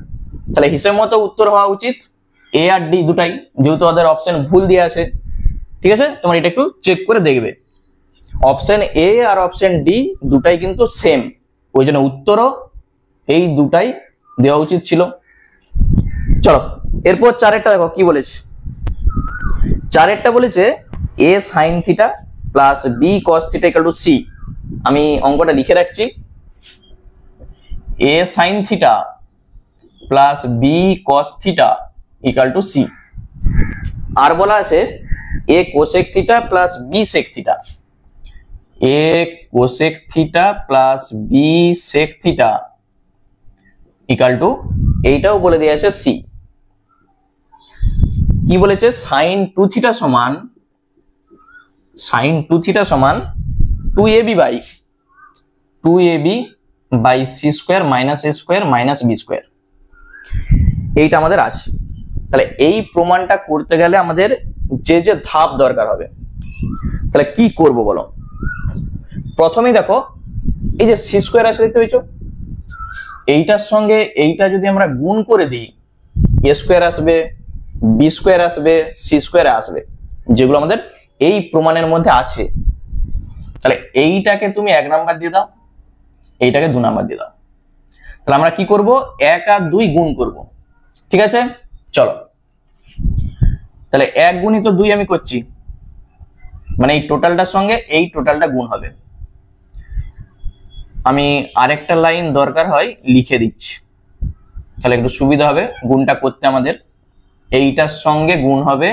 S1: তাহলে হিসেব মতো উত্তর হওয়া উচিত এ আর ডি দুটাই, যেহেতু ওদের অপশন ভুল দেওয়া আছে। ঠিক আছে, তোমরা এটা একটু চেক করে দেখবে। অপশন এ আর অপশন ডি দুটাই কিন্তু সেম, ওই জন্য উত্তরও এই দুটাই দেওয়া উচিত ছিল। চলো এরপর 4 দেখো কি বলেছে। 4 বলেছে a sine theta plus b cos theta equal to c. আমি অঙ্কটা লিখে রাখছি, a sine theta plus b cos theta equal to c. আর বলা আছে a cosec theta plus b sec theta, a cosec theta plus b sec theta equal to, এইটাও বলে দেওয়া আছে সি। কি বলেছে? সাইন 2 থিটা সমান 2ab by C square minus A square minus B square. এইটা আমাদের আছে। তাহলে এই প্রমাণটা করতে গেলে আমাদের যে যে ধাপ দরকার হবে, তাহলে কি করব বলো? প্রথমেই দেখো এই যে সি স্কোয়ার আছে দেখতে পেয়েছো, এইটার সঙ্গে এইটা যদি আমরা গুণ করে দিই, এ স্কোয়ার আসবে, বি স্কোয়ার আসবে, সি স্কোয়ার আসবে, যেগুলো আমাদের এই প্রমাণের মধ্যে আছে। তাহলে এইটাকে তুমি 1 নাম্বার দিয়ে দাও, এইটাকে 2 নাম্বার দিয়ে দাও। তাহলে আমরা কি করব? 1 আর 2 গুণ করব। ঠিক আছে, চলো তাহলে 1 গুণিত 2 আমি করছি, মানে এই টোটালটার সঙ্গে এই টোটালটা গুণ হবে। আমি আরেকটা লাইন দরকার হয় লিখে দিচ্ছি, তাহলে একটু সুবিধা হবে গুণটা করতে আমাদের। এইটার সঙ্গে গুণ হবে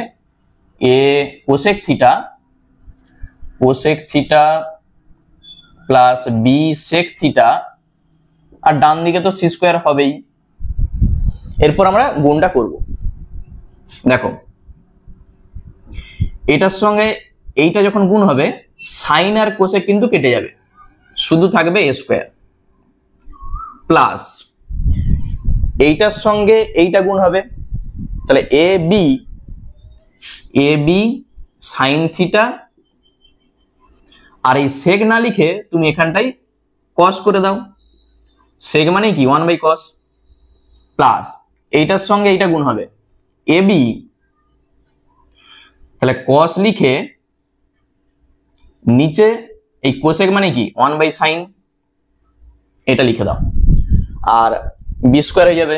S1: a cosec theta plus b sec theta, আর ডান দিকে তো সি স্কোয়ার হবেই। এরপর আমরা গুণটা করব। দেখো এটার সঙ্গে এইটা যখন গুণ হবে সাইন আর কোসেক কিন্তু কেটে যাবে, শুধু থাকবে এ স্কোয়ার প্লাস এইটার সঙ্গে এইটা গুণ হবে, তাহলে এ বি সাইন থিটা, আর এই সেক না লিখে তুমি এখানটাই কস করে দাও, সেক মানে কি 1/cos, প্লাস এইটার সঙ্গে এইটা গুণ হবে এ বি, তাহলে কস লিখে নিচে এই কোসেক মানে কি 1/sin, এটা লিখে দাও, আর বি স্কোয়ার হয়ে যাবে,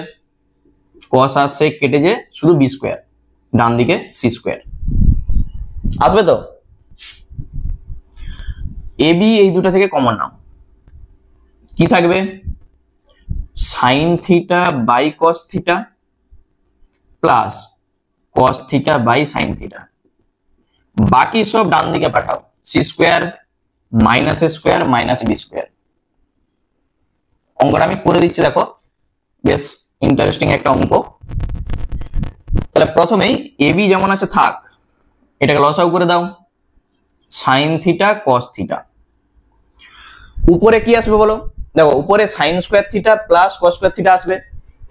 S1: কস আর সেক কেটে যে শুধু বি স্কোয়ার, ডান দিকে সি স্কোয়ার আসবে। তো এ বি এই দুটো থেকে কমন নাও, কি থাকবে sine theta by cos theta plus cos theta by sine theta, বাকি সব ডান দিকে পাঠাও, সি স্কোয়ার মাইনাস এ স্কোয়ার মাইনাস বি স্কোয়ার। অঙ্কটা আমি করে দিচ্ছি, দেখো বেশ ইন্টারেস্টিং একটা অঙ্ক। তাহলে প্রথমেই এ বি যেমন আছে থাক, এটাকে লসাগু করে দাও, সাইন থিটা কস থিটা, উপরে কি আসবে বলো, দেখো উপরে সাইন স্কোয়ার থিটা প্লাস কস স্কোয়ার থিটা আসবে,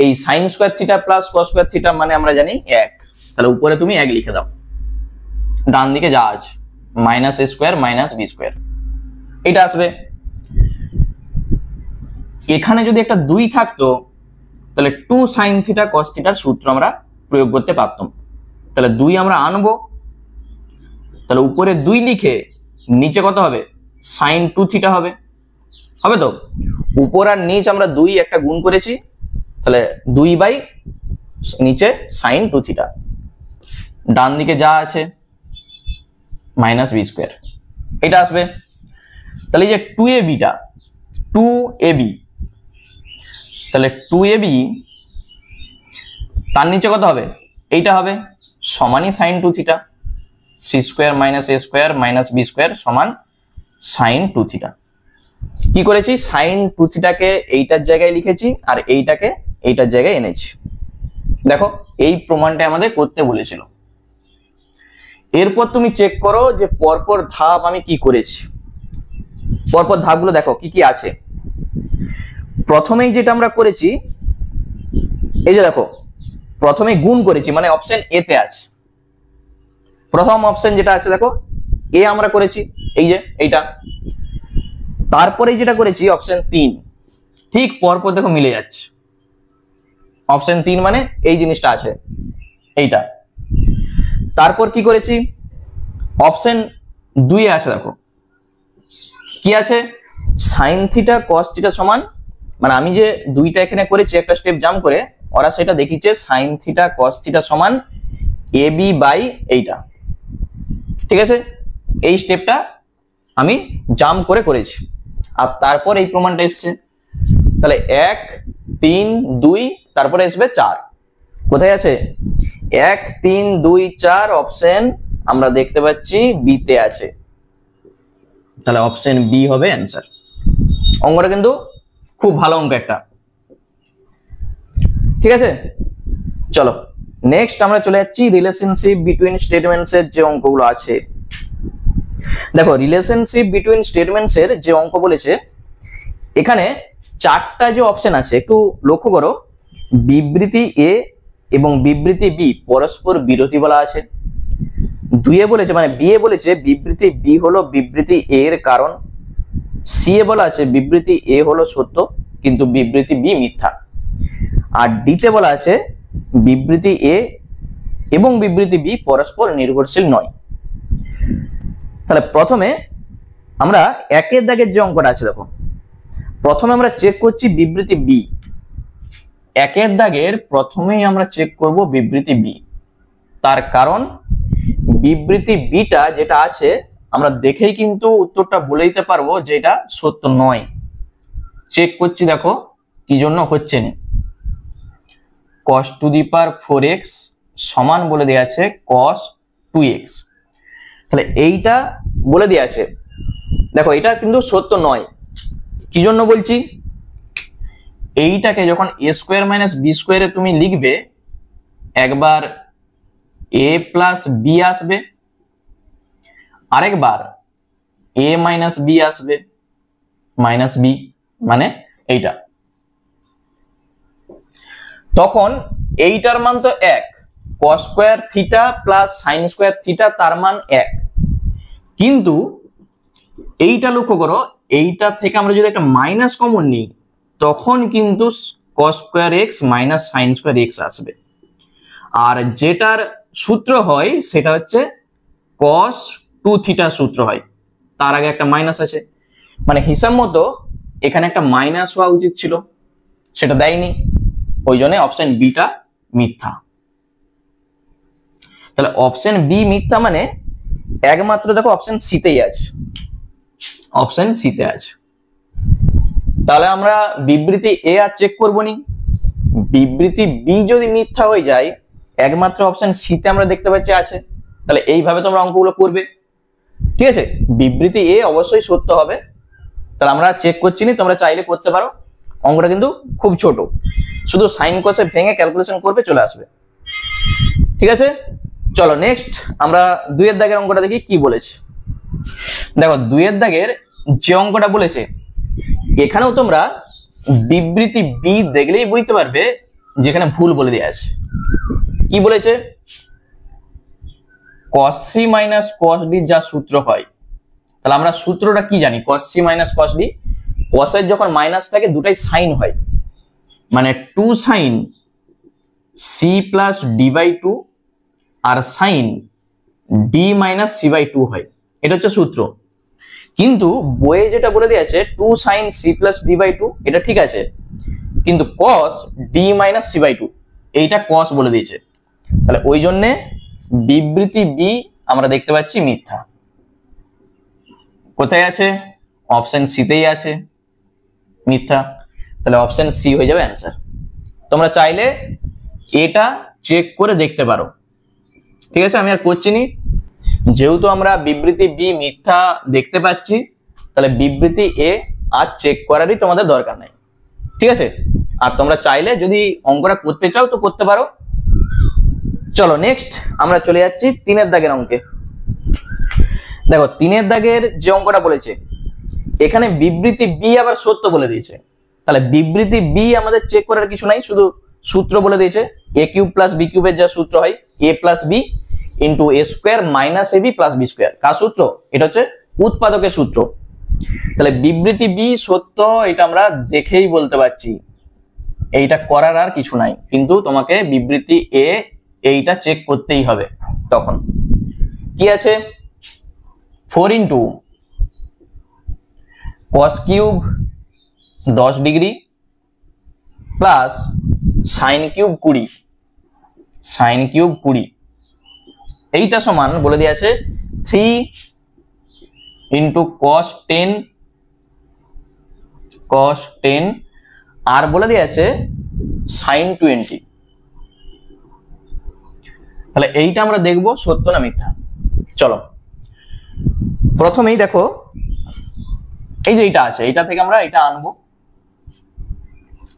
S1: এই সাইন স্কোয়ার থিটা প্লাস কস স্কোয়ার থিটা মানে আমরা জানি 1, তাহলে উপরে তুমি 1 লিখে দাও, ডান দিকে যা আছে মাইনাস এ স্কোয়ার মাইনাস বি স্কোয়ার এটা আসবে। এখানে যদি একটা 2 থাকতো তাহলে 2 সাইন থিটা কস থিটার সূত্র আমরা প্রয়োগ করতে পারতাম, তাহলে 2 আমরা আনবো, তাহলে উপরে 2 লিখে নিচে কত হবে সাইন 2 থিটা হবে, হবে তো উপর আর নিচ আমরা 2 একটা গুণ করেছি, তাহলে 2 বাই নিচে সাইন 2 থিটা, ডান দিকে যা আছে মাইনাস বি স্কোয়ার এটা আসবে। তাহলে এই যে 2ab টা 2ab, তাহলে 2ab তার নিচে কত হবে এইটা হবে সমানই sine 2 theta, c square minus এ স্কোয়ার মাইনাস বি স্কোয়ার সমান সাইন 2 থিটা। কি করেছি সাইন 2 থিটাকে এইটার জায়গায় লিখেছি আর এইটাকে এইটার জায়গায় এনেছি, দেখো এই প্রমাণটা আমাদের করতে বলেছিল। এরপর তুমি চেক করো যে পরপর ধাপ আমি কি করেছি, পরপর ধাপগুলো দেখো কি কি আছে। প্রথমেই যেটা আমরা করেছি এই যে দেখো প্রথমে গুণ করেছি মানে অপশন এ তে আছে, প্রথম অপশন যেটা আছে দেখো এ আমরা করেছি এই যে এইটা, তারপরে যেটা করেছি অপশন 3 ঠিক পরপর দেখো মিলে যাচ্ছে, অপশন 3 মানে এই জিনিসটা আছে এইটা। তারপর কি করেছি অপশন 2 এ আছে দেখো কি আছে সাইন থিটা কস থিটা সমান, মানে আমি যে 2টা এখানে করেছি একটা স্টেপ জাম্প করে, ওরা সেটা দেখিয়েছে সাইন থিটা কস থিটা সমান এ বি বাই এইটা, ঠিক আছে এই স্টেপটা আমি জাম্প করে করেছি, আর তারপর এই প্রমাণটা এসছে, তাহলে 1 3 2 তারপরে আসবে 4, কোথায় আছে 1 3 2 4 অপশন আমরা দেখতে পাচ্ছি বি তে আছে, তাহলে অপশন বি হবে অ্যান্সার। অঙ্কটা কিন্তু খুব ভালো অঙ্ক একটা, ঠিক আছে। চলো নেক্সট আমরা চলে যাচ্ছি রিলেশনশিপ বিটুইন স্টেটমেন্টস এর যে অঙ্কগুলো আছে। দেখো রিলেশনশিপ বিটুইন স্টেটমেন্টস এর যে অঙ্ক বলেছে এখানে 4টা যে অপশন আছে একটু লক্ষ্য করো, বিবৃতি এ এবং বিবৃতি বি পরস্পর বিরোধী বলা আছে, 2 এ বলেছে মানে বি এ বলেছে বিবৃতি বি হলো বিবৃতি এ এর কারণ, সি এ বলা আছে বিবৃতি এ হলো সত্য কিন্তু বিবৃতি বি মিথ্যা, আর ডি তে বলা আছে বিবৃতি এ এবং বিবৃতি বি পরস্পর নির্ভরশীল নয়। তাহলে প্রথমে আমরা একের দাগের যে অঙ্কটা আছে দেখো, প্রথমে আমরা চেক করছি বিবৃতি বি, একের দাগের প্রথমেই আমরা চেক করব বিবৃতি বি, তার কারণ বিবৃতি বিটা যেটা আছে আমরা দেখেই কিন্তু উত্তরটা বলে দিতে পারবো যে এটা সত্য নয়। চেক করছি দেখো কি জন্য হচ্ছে না, cos two the power 4x সমান বলে দেয়া আছে cos 2x, তাহলে এইটা বলে দেয়া আছে, দেখো এটা কিন্তু সত্য নয়। কি জন্য বলছি, এইটাকে যখন a স্কোয়ার মাইনাস বি স্কোয়ারে তুমি লিখবে, একবার এ প্লাস বি আসবে, আরেকবার এ মাইনাস বি আসবে, মাইনাস বি মানে এইটা। তখন এইটার মান তো এক, কস square theta plus sign square theta তার মান এক, কিন্তু এইটা লক্ষ্য করো, এইটা থেকে আমরা যদি একটা মাইনাস কমন নিই তখন কিন্তু cos square x minus sine square x আসবে। আর যেটার সূত্র হয় সেটা হচ্ছে কস টু থিটা সূত্র হয়, তার আগে একটা মাইনাস আছে, মানে হিসাব মতো এখানে একটা মাইনাস হওয়া উচিত ছিল, সেটা দেয়নি, ওই জন্য অপশন বিটা মিথ্যা। তাহলে অপশন বি মিথ্যা মানে একমাত্র দেখো অপশন সিতেই আছে, অপশন সিতে আছে। তাহলে আমরা বিবৃতি এ আর চেক করবো নি, বিবৃতি বি যদি মিথ্যা হয়ে যায় একমাত্র অপশন সিতে আমরা দেখতে পাচ্ছি আছে, তাহলে এইভাবে তোমরা অঙ্কগুলো করবে, ঠিক আছে। বিবৃতি এ অবশ্যই সত্য হবে, তাহলে আমরা চেক করছি নি, তোমরা চাইলে করতে পারো, অঙ্কটা কিন্তু খুব ছোট, শুধু সাইন কসে ভেঙে ক্যালকুলেশন করবে চলে আসবে, ঠিক আছে। চলো নেক্সট আমরা দুইয়ের দাগের অঙ্কটা দেখি কি বলেছে। দেখো দুইয়ের দাগের যে অঙ্কটা বলেছে এখানেও তোমরা বিবৃতি বি দেখলেই বুঝতে পারবে যেখানে ভুল বলে দেওয়া আছে। কি বলেছে, cos c minus cos d যা সূত্র হয়, তাহলে আমরা সূত্রটা কি জানি, cos c minus cos d, cos এর যখন মাইনাস থাকে দুটাই সাইন হয়, মানে 2 sine c plus d by 2 আর sine d minus c by 2 হয়, এটা হচ্ছে সূত্র। কিন্তু বইয়ে যেটা বলে দিয়েছে 2 sine c plus d by 2, এটা ঠিক আছে, কিন্তু cos d minus c by 2 এইটা cos বলে দিয়েছে, তাহলে ওই জন্যে বিবৃতি বি আমরা দেখতে পাচ্ছি মিথ্যা। কোথায় আছে, অপশন সিতেই আছে মিথ্যা, তাহলে অপশন সি হয়ে যাবে অ্যান্সার। তোমরা চাইলে এটা চেক করে দেখতে পারো, ঠিক আছে, আমি আর করছি নি, যেহেতু আমরা বিবৃতি বি মিথ্যা দেখতে পাচ্ছি তাহলে বিবৃতি এ আর চেক করারই তোমাদের দরকার নাই, ঠিক আছে। আর তোমরা চাইলে যদি অঙ্কটা করতে চাও তো করতে পারো। চলো নেক্সট আমরা চলে যাচ্ছি তিনের দাগের অঙ্কে। দেখো তিনের দাগের যে অঙ্কটা বলেছে এখানে বিবৃতি বি আবার সত্য বলে দিয়েছে, তাহলে বিবৃতি বি আমাদের চেক করার কিছু নাই, শুধু সূত্র বলে দিয়েছে এ কিউব প্লাস বি কিউবের যা সূত্র হয় এ plus B into A square minus A B plus b square, কার সূত্র, এটা হচ্ছে উৎপাদকের সূত্র। তাহলে বিবৃতি বি সত্য এটা আমরা দেখেই বলতে পারছি, এইটা করার আর কিছু নাই, কিন্তু তোমাকে বিবৃতি এ এইটা চেক করতেই হবে। তখন কি আছে, 4 into cos cube 10 degree plus sine cube 20, sine cube 20 এইটা সমান বলে দেওয়া আছে 3 ইন্টু কস 10 আর বলে দেওয়া আছে সাইন 20। তাহলে এইটা আমরা দেখব সত্য না মিথ্যা। চলো প্রথমেই দেখো এই যে এইটা আছে, এইটা থেকে আমরা এটা আনবো,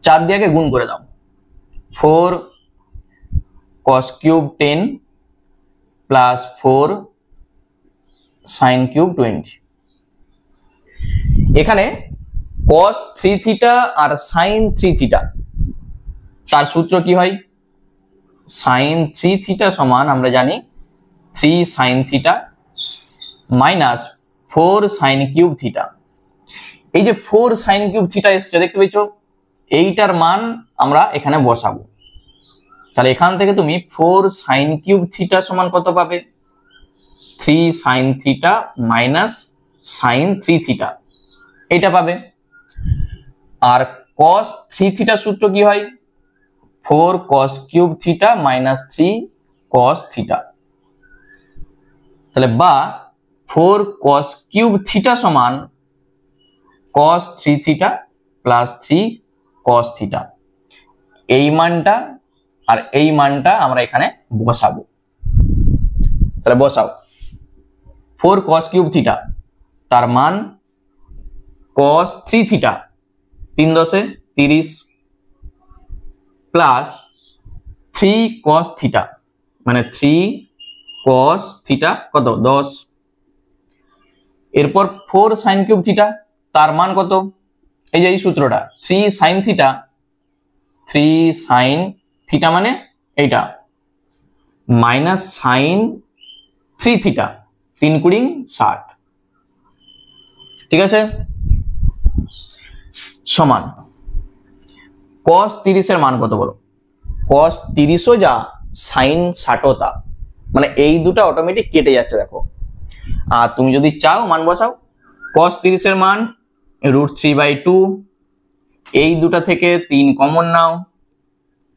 S1: 4 দিয়ে গুণ করে দাও, 4 cos cube 10 plus 4 sine cube 20। এখানে cos 3 থিটা আর সাইন 3 থিটা, তার সূত্র কি হয়, সাইন 3 থিটা সমান আমরা জানি 3 sine theta minus 4 sine cube theta. এই যে 4 সাইন কিউব থিটা এসছে দেখতে পেয়েছ, এইটার মান আমরা এখানে বসাবো, তাহলে এখান থেকে তুমি 4 সাইন কিউব থিটা সমান কত পাবে, 3 sine theta minus sign 3 theta এটা পাবে। আর cos 3 থিটা সূত্র কি হয়, 4 cos cube theta minus 3 cos theta, তাহলে বা 4 cos কিউব থিটা সমান cos 3 theta plus 3 cos theta, এই মানটা আর এই মানটা আমরা এখানে বসাবো। তাহলে বসাও 4 cos কিউব থিটা তার মান cos 3 theta 3 10 30 plus 3 cos theta মানে 3 cos থিটা কত 10, এরপর 4 sin কিউব থিটা তার মান কত, এই যে এই সূত্রটা 3 sin থিটা, 3 sin থিটা মানে এইটা মাইনাস সাইন 3 থিটা, 3 কুড়ি 60, ঠিক আছে, সমান cos 30 এর মান কত বলো, cos 30ও যা sin 60ও তা, মানে এই দুটো অটোমেটিক কেটে যাচ্ছে দেখো। আর তুমি যদি চাও মান বসাও, cos 30 এর মান √3/2, এই দুটা থেকে 3 কমন নাও,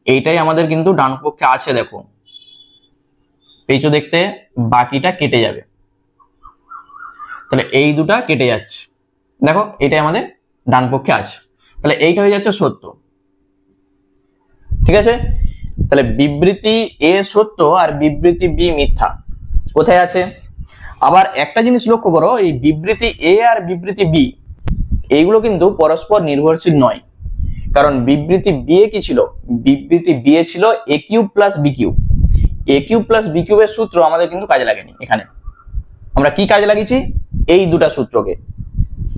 S1: এইটাই আমাদের কিন্তু ডান পক্ষে আছে দেখো, পেয়েছো দেখতে, বাকিটা কেটে যাবে, তাহলে এই দুটা কেটে যাচ্ছে দেখো, এটাই আমাদের ডান পক্ষে আছে, তাহলে এইটা হয়ে যাচ্ছে সত্য, ঠিক আছে। তাহলে বিবৃতি এ সত্য আর বিবৃতি বি মিথ্যা কোথায় আছে। আবার একটা জিনিস লক্ষ্য করো, এই বিবৃতি এ আর বিবৃতি বি এইগুলো কিন্তু পরস্পর নির্ভরশীল নয়, কারণ বিবৃতি বি এ কি ছিল, বিবৃতি বি এ ছিল এ কিউব প্লাস বি কিউব, এ কিউব প্লাস বি কিউবের সূত্র আমাদের কিন্তু কাজে লাগেনি, এখানে আমরা কি কাজে লাগিয়েছি, এই দুটা সূত্রকে,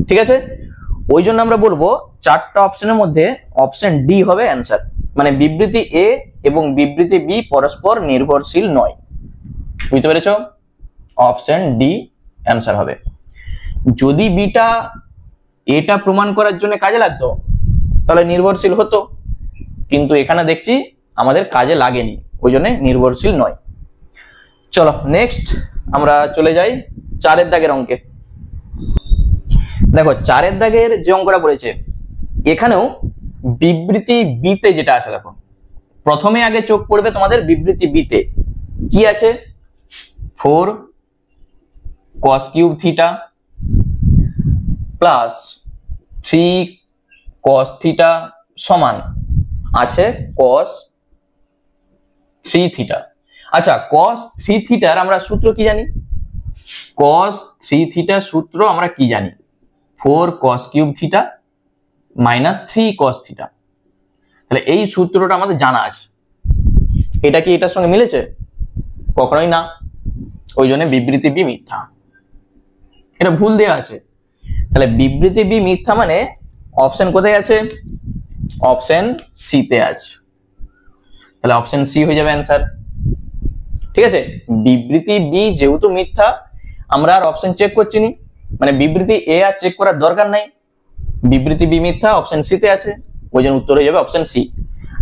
S1: ঠিক আছে। ওই জন্য আমরা বলবো চারটা অপশনের মধ্যে অপশন ডি হবে অ্যান্সার, মানে বিবৃতি এ এবং বিবৃতি বি পরস্পর নির্ভরশীল নয়, বুঝতে পেরেছো, অপশন ডি অ্যান্সার হবে। যদি বিটা এটা প্রমাণ করার জন্য কাজে লাগতো তাহলে নির্ভরশীল হতো, কিন্তু এখানে দেখছি আমাদের কাজে লাগেনি, ওই জন্য নির্ভরশীল নয়। চলো নেক্সট আমরা চলে যাই 4 দাগের অঙ্কে। দেখো 4 দাগের যে অঙ্কটা বলেছে, এখানেও বিবৃতি বিতে যেটা আছে দেখো, প্রথমে আগে চোখ পড়বে তোমাদের বিবৃতি বিতে কি আছে, 4 cos cube theta plus 3 cos theta সমান আছে cos 3 থিটা। আচ্ছা, cos 3 থিটার আমরা সূত্র কি জানি, cos 3 থিটার সূত্র আমরা কি জানি, 4 cos cube theta minus 3 cos theta, তাহলে এই সূত্রটা আমাদের জানা আছে, এটা কি এটার সঙ্গে মিলেছে, কখনোই না, ওই জন্য বিবৃতি বি মিথ্যা, এটা ভুল দেওয়া আছে, তাহলে বিবৃতি বি মিথ্যা মানে অপশন কোথায় আছে, অপশন সি তে আছে, তাহলে অপশন সি হয়ে যাবে অ্যান্সার, ঠিক আছে। বিবৃতি বি যেহেতু মিথ্যা আমরা আর অপশন চেক করছি নি, মানে বিবৃতি এ আর চেক করার দরকার নাই, বিবৃতি বি মিথ্যা অপশন সি তে আছে, ওই জন্য উত্তর হয়ে যাবে অপশন সি।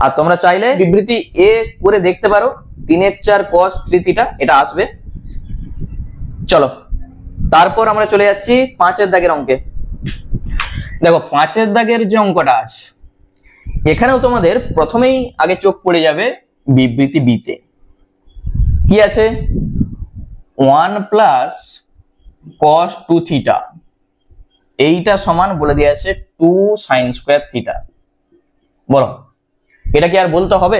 S1: আর তোমরা চাইলে বিবৃতি এ করে দেখতে পারো, 3 cos 3 থিটা এটা আসবে। চলো তারপর আমরা চলে যাচ্ছি 5 দাগের অঙ্কে। দেখো 5 দাগের যে অঙ্কটা আছে, এখানেও তোমাদের প্রথমেই আগে চোখ পড়ে যাবে বিবৃতি বিতে কি আছে, 1 প্লাস cos 2 থিটা, এইটা সমান বলে দিয়ে আছে 2 sin স্কয়ার থিটা। বলো এটা কি আর বলতে হবে,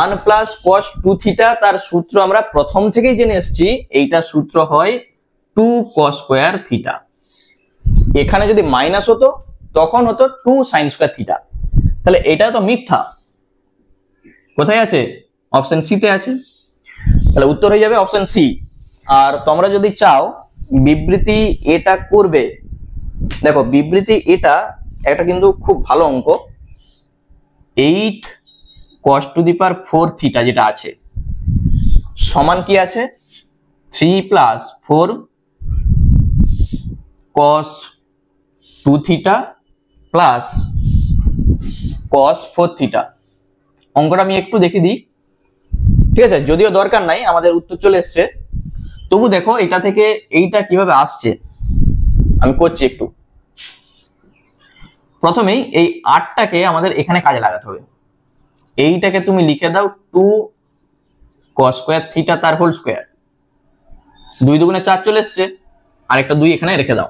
S1: 1 প্লাস cos 2 থিটা তার সূত্র আমরা প্রথম থেকেই জেনে এসেছি, এইটা সূত্র হয় 2 cos স্কয়ার থিটা, এখানে যদি মাইনাস হতো তখন হতো 2 sin স্কয়ার থিটা, তাহলে এটা তো মিথ্যা, কোথায় আছে, অপশন সি তে আছে, তাহলে উত্তর হয়ে যাবে অপশন সি। আর তোমরা যদি চাও বিবৃতি এটা করবে, দেখো বিবৃতি এটা একটা কিন্তু খুব ভালো অঙ্ক, 8 cos two the power 4 theta যেটা আছে সমান কি আছে, 3 plus 4 cos 2 theta plus cos 4 theta. অঙ্কটা আমি একটু দেখে দিই, ঠিক আছে, যদিও দরকার নাই আমাদের উত্তর চলে এসছে, তবু দেখো এটা থেকে এইটা কিভাবে আসছে আমি করছি একটু। প্রথমেই এই 8টাকে আমাদের এখানে কাজে লাগাতে হবে, এইটাকে তুমি লিখে দাও 2 cos স্কয়ার থিটা তার হোল স্কয়ার, 2 দুগুণে 4 চলে এসছে, আর একটা 2 এখানে রেখে দাও।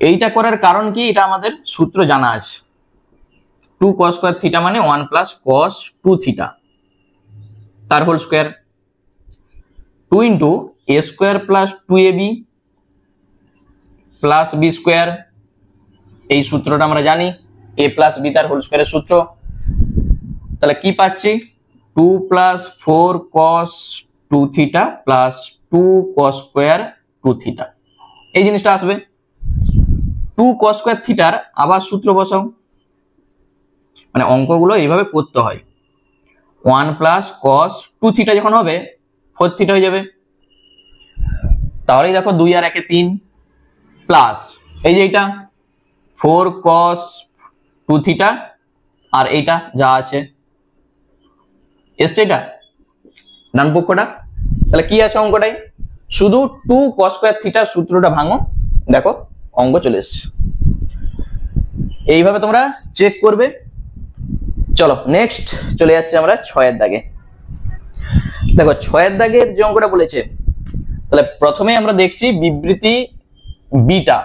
S1: এইটা করার কারণ কি, এটা আমাদের সূত্র জানা আছে, 2 cos স্কয়ার থিটা মানে 1 প্লাস cos 2 থিটা তার whole square, 2 into a square plus 2ab plus b square, এই সূত্রটা আমরা জানি, a প্লাস b তার হোল স্কয়ারের সূত্র, তাহলে কি পাচ্ছি 2 plus 4 cos 2 theta plus 2 cos square 2 theta, এই জিনিসটা আসবে। 2 cos স্কয়ার থিটার আবার সূত্র বসাও, মানে অঙ্কগুলো এইভাবে করতে হয়। 1 প্লাস cos 2 থিটা যখন হবে 4 থিটা হয়ে যাবে, তাহলেই দেখো 2 আর 1 3 প্লাস এই যে এটা 4 cos 2 থিটা আর এইটা যা আছে এসছে, এটা ডান পক্ষটা। তাহলে কি আছে অঙ্কটাই, শুধু 2 cos স্কয়ার থিটার সূত্রটা ভাঙো, দেখো অঙ্ক চলে এসছে। এইভাবে তোমরা চেক করবে। চলো নেক্সট চলে যাচ্ছে আমরা 6 এর দাগে। দেখো 6 এর দাগের যে অঙ্কটা বলেছে, তাহলে প্রথমে আমরা দেখছি বিবৃতি বিটা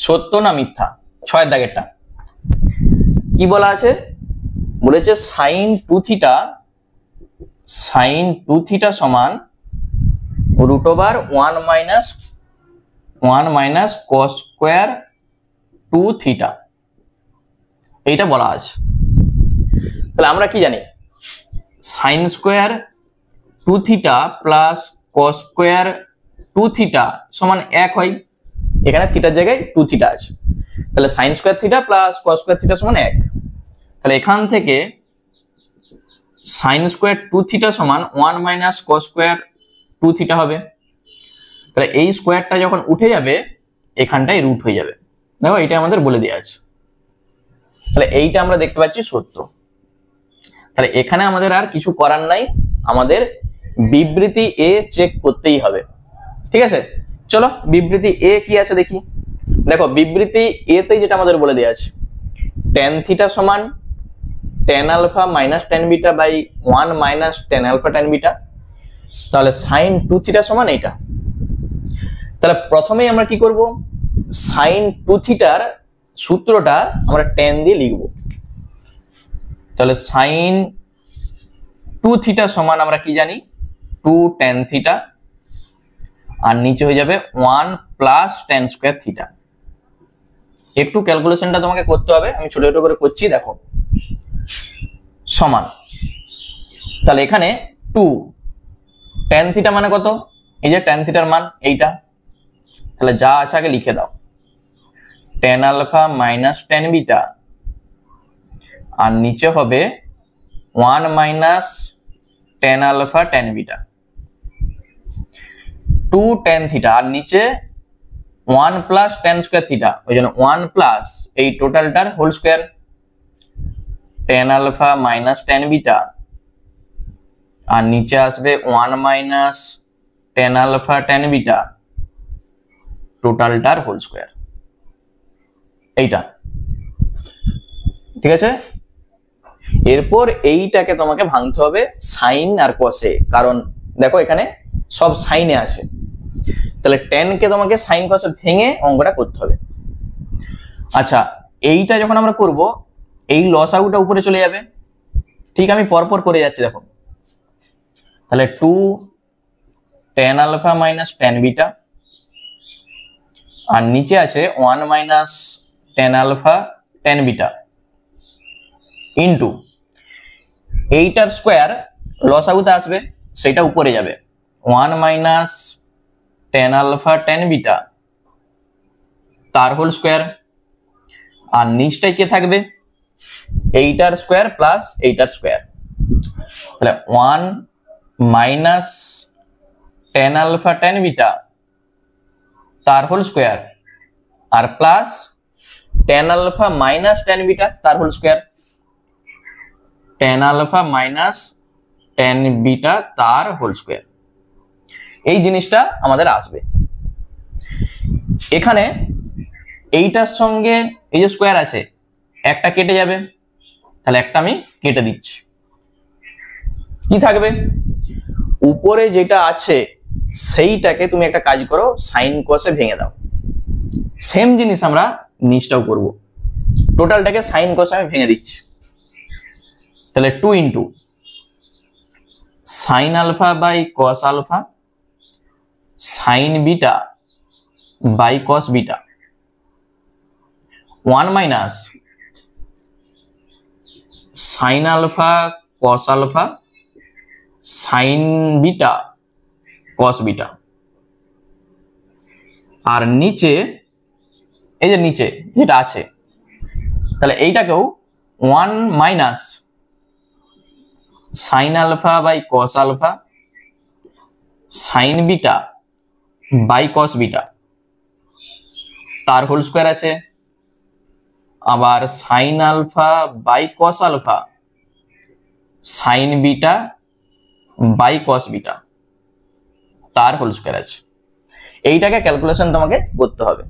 S1: সত্য না মিথ্যা। 6 এর দাগেরটা কি বলা আছে, বলেছে sin 2 থিটা সমান √1 মাইনাস cos স্কয়ার 2 থিটা, এইটা বলা আছে। তাহলে আমরা কি জানি, sin square 2 theta plus cos square 2 theta সমান 1 হয়, এখানে থিটার জায়গায় 2 থিটা আছে, তাহলে sin square theta plus cos square theta সমান 1। তাহলে এখান থেকে sin স্কয়ার 2 থিটা সমান 1 মাইনাস cos স্কয়ার 2 থিটা হবে। তাহলে এই স্কয়ারটা যখন উঠে যাবে এখানটায় রুট হয়ে যাবে, দেখো এটা আমাদের বলে দেওয়া আছে। তাহলে এইটা আমরা দেখতে পাচ্ছি সত্য। তাহলে এখানে আমাদের আর কিছু করার নাই, আমাদের বিবৃতি এ চেক করতেই হবে। ঠিক আছে, চলো বিবৃতি এ কি আছে দেখি। দেখো বিবৃতি এ তে যেটা আমাদের বলে দেওয়া আছে, tan থিটা সমান tan alpha minus tan beta by 1 minus tan alpha tan beta, তাহলে sin 2 থিটা সমান এইটা। তাহলে প্রথমেই আমরা কি করব, sin 2 থিটার সূত্রটা আমরা tan দিয়ে লিখব। তাহলে sin 2 থিটা সমান আমরা কি জানি 2 tan থিটা, আর নিচে হয়ে যাবে 1 প্লাস tan স্কয়ার থিটা। একটু ক্যালকুলেশনটা তোমাকে করতে হবে, আমি ছোট ছোট করে করছি দেখো, সমান। তাহলে এখানে 2 tan থিটা মানে কত, এই যে tan থিটার মান এইটা, তাহলে যা আছে আগে লিখে দাও, tan alpha minus tan beta, আর নিচে হবে 1 minus tan alpha tan beta, 2 tan theta, আর নিচে 1 প্লাস tan স্কয়ার থিটা, ওই জন্য 1 প্লাস এই টোটালটার whole square, tan alpha minus tan beta, আর নিচে আসবে 1 minus tan alpha tan beta, টোটালটার হোল স্কয়ার, এইটা। ঠিক আছে, এরপর এইটাকে তোমাকে ভাঙতে হবে সাইন আর কসে, কারণ দেখো এখানে সব সাইনে আছে, তাহলে tan কে তোমাকে সাইন কসে ভেঙে অঙ্কটা করতে হবে। আচ্ছা এইটা যখন আমরা করব, এই লসাগুটা উপরে চলে যাবে। ঠিক আমি পরপর করে যাচ্ছি দেখো, তাহলে 2 tan alpha minus tan beta, আর নিচে আছে 1 minus tan alpha tan beta into এইটার স্কয়ার লসাগুতে আসবে, সেটা উপরে যাবে 1 minus tan alpha tan beta তার হোল স্কয়ার, আর নিচটায় কে থাকবে এইটার স্কয়ার প্লাস এইটার স্কয়ার, তাহলে 1 minus tan alpha tan beta তার হোল স্কয়ার, আর plus tan alpha minus tan beta তার whole square, tan alpha minus tan beta তার হোল স্কয়ার, এই জিনিসটা আমাদের আসবে। এখানে এইটার সঙ্গে এই যে স্কয়ার আছে একটা কেটে যাবে, তাহলে একটা আমি কেটে দিচ্ছি, কি থাকবে উপরে যেটা আছে সেইটাকে তুমি একটা কাজ করো সাইন কসে ভেঙে দাও। সেম জিনিস আমরা নিচটাও করব, টোটালটাকে সাইন কসে আমি ভেঙে দিচ্ছি, তাহলে 2 into sine alpha by cos alpha sine beta by cos beta, 1 minus sine alpha cos alpha sine beta cos beta, আর নিচে এই যে নিচে যেটা আছে তাহলে এইটাকেও 1 minus sine alpha by cos alpha sine beta by cos beta তার হোল স্কোয়ার আছে, আবার sine alpha by cos alpha sine beta by cos beta তার হোল স্কোয়ার আছে। এইটাকে ক্যালকুলেশন তোমাকে করতে হবে।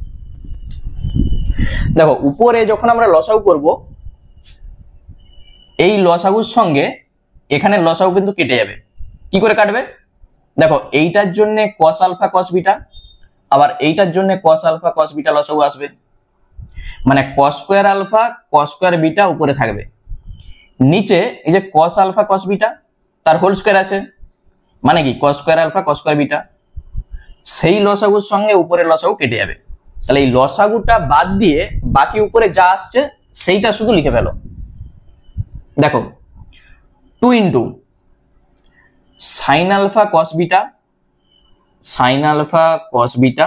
S1: দেখো উপরে যখন আমরা লসাগু করব, এই লসাগুর সঙ্গে এখানে লসাগু কিন্তু কেটে যাবে। কি করে কাটবে? দেখো এইটার জন্য কস আলফা কস বিটা, আবার এইটার জন্য কস আলফা কস বিটা লসাগু আসবে, মানে cos square alpha cos square beta উপরে থাকবে, নিচে এই যে কস আলফা কস বিটা তার হোল স্কোয়ার আছে, মানে কি cos square alpha cos square beta, সেই লসাগুর সঙ্গে উপরের লসাগু কেটে যাবে। তাহলে এই লসাগুটা বাদ দিয়ে বাকি উপরে যা আসছে সেইটা শুধু লিখে ফেলো। দেখো 2 into sine alpha cos beta sine alpha cos beta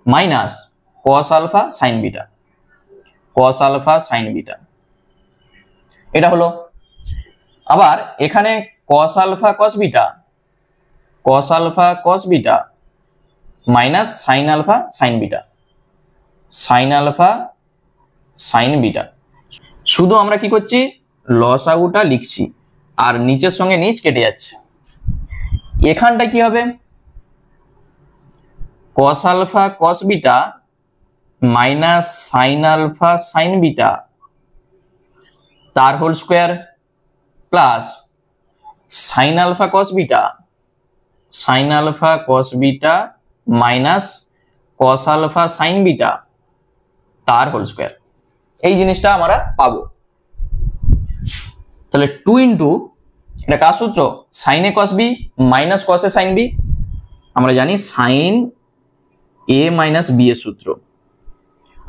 S1: minus cos alpha sine beta cos alpha sine beta, এটা হলো। আবার এখানে cos alpha cos beta minus sine alpha sine beta sine alpha sine beta. শুধু আমরা কি করছি, লসাগুটা লিখছি আর নিচের সঙ্গে নিচ কেটে যাচ্ছে। এখানটা কি হবে, cos alpha cos beta minus sine alpha sine beta তার whole square plus sine alpha cos beta minus cos alpha sine beta তার হোল স্কোয়ার। এই জিনিসটা আমরা পাবো। তাহলে 2 ইন্টু এটা কার সূত্র, sign A cos b minus cos A sine B, আমরা জানি সাইন এ মাইনাস বি এর সূত্র,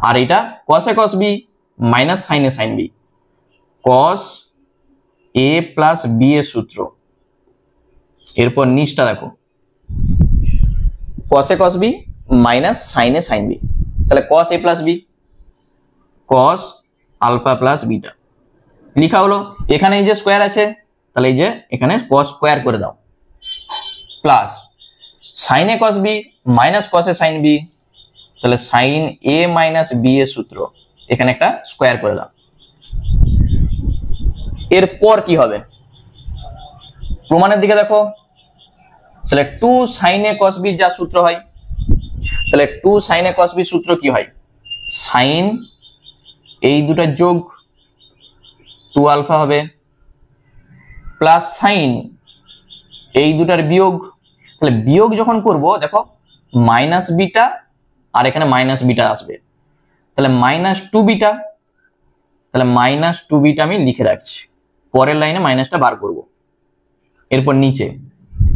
S1: আর এটা cos a cos b minus sine a sine b, cos a plus b এর সূত্র। এরপর নিচটা দেখো, cos a cos b minus sine a sine b, তাহলে cos a plus b cos alpha plus beta লিখা হলো। এখানে এই যে স্কোয়ার আছে, তাহলে এই যে এখানে কস স্কোয়ার করে দাও, plus sign A cos b minus cos A sine b, তাহলে সাইন এ মাইনাস বি এর সূত্র, এখানে একটা স্কোয়ার করে দাও। এরপর কি হবে, প্রমাণের দিকে দেখো, তাহলে 2 সাইন এ কস বি যা সূত্র হয়, তাহলে 2 সাইন এ কস বি সূত্র কি হয়, সাইন এই দুটার যোগ 2 আলফা হবে প্লাস সাইন এই দুটার বিয়োগ, তাহলে বিয়োগ যখন করব দেখো মাইনাস বিটা আর এখানে মাইনাস বিটা আসবে, তাহলে মাইনাস 2 বিটা, তাহলে মাইনাস 2 বিটা আমি লিখে রাখছি, পরের লাইনে মাইনাসটা বার করব। এরপর নিচে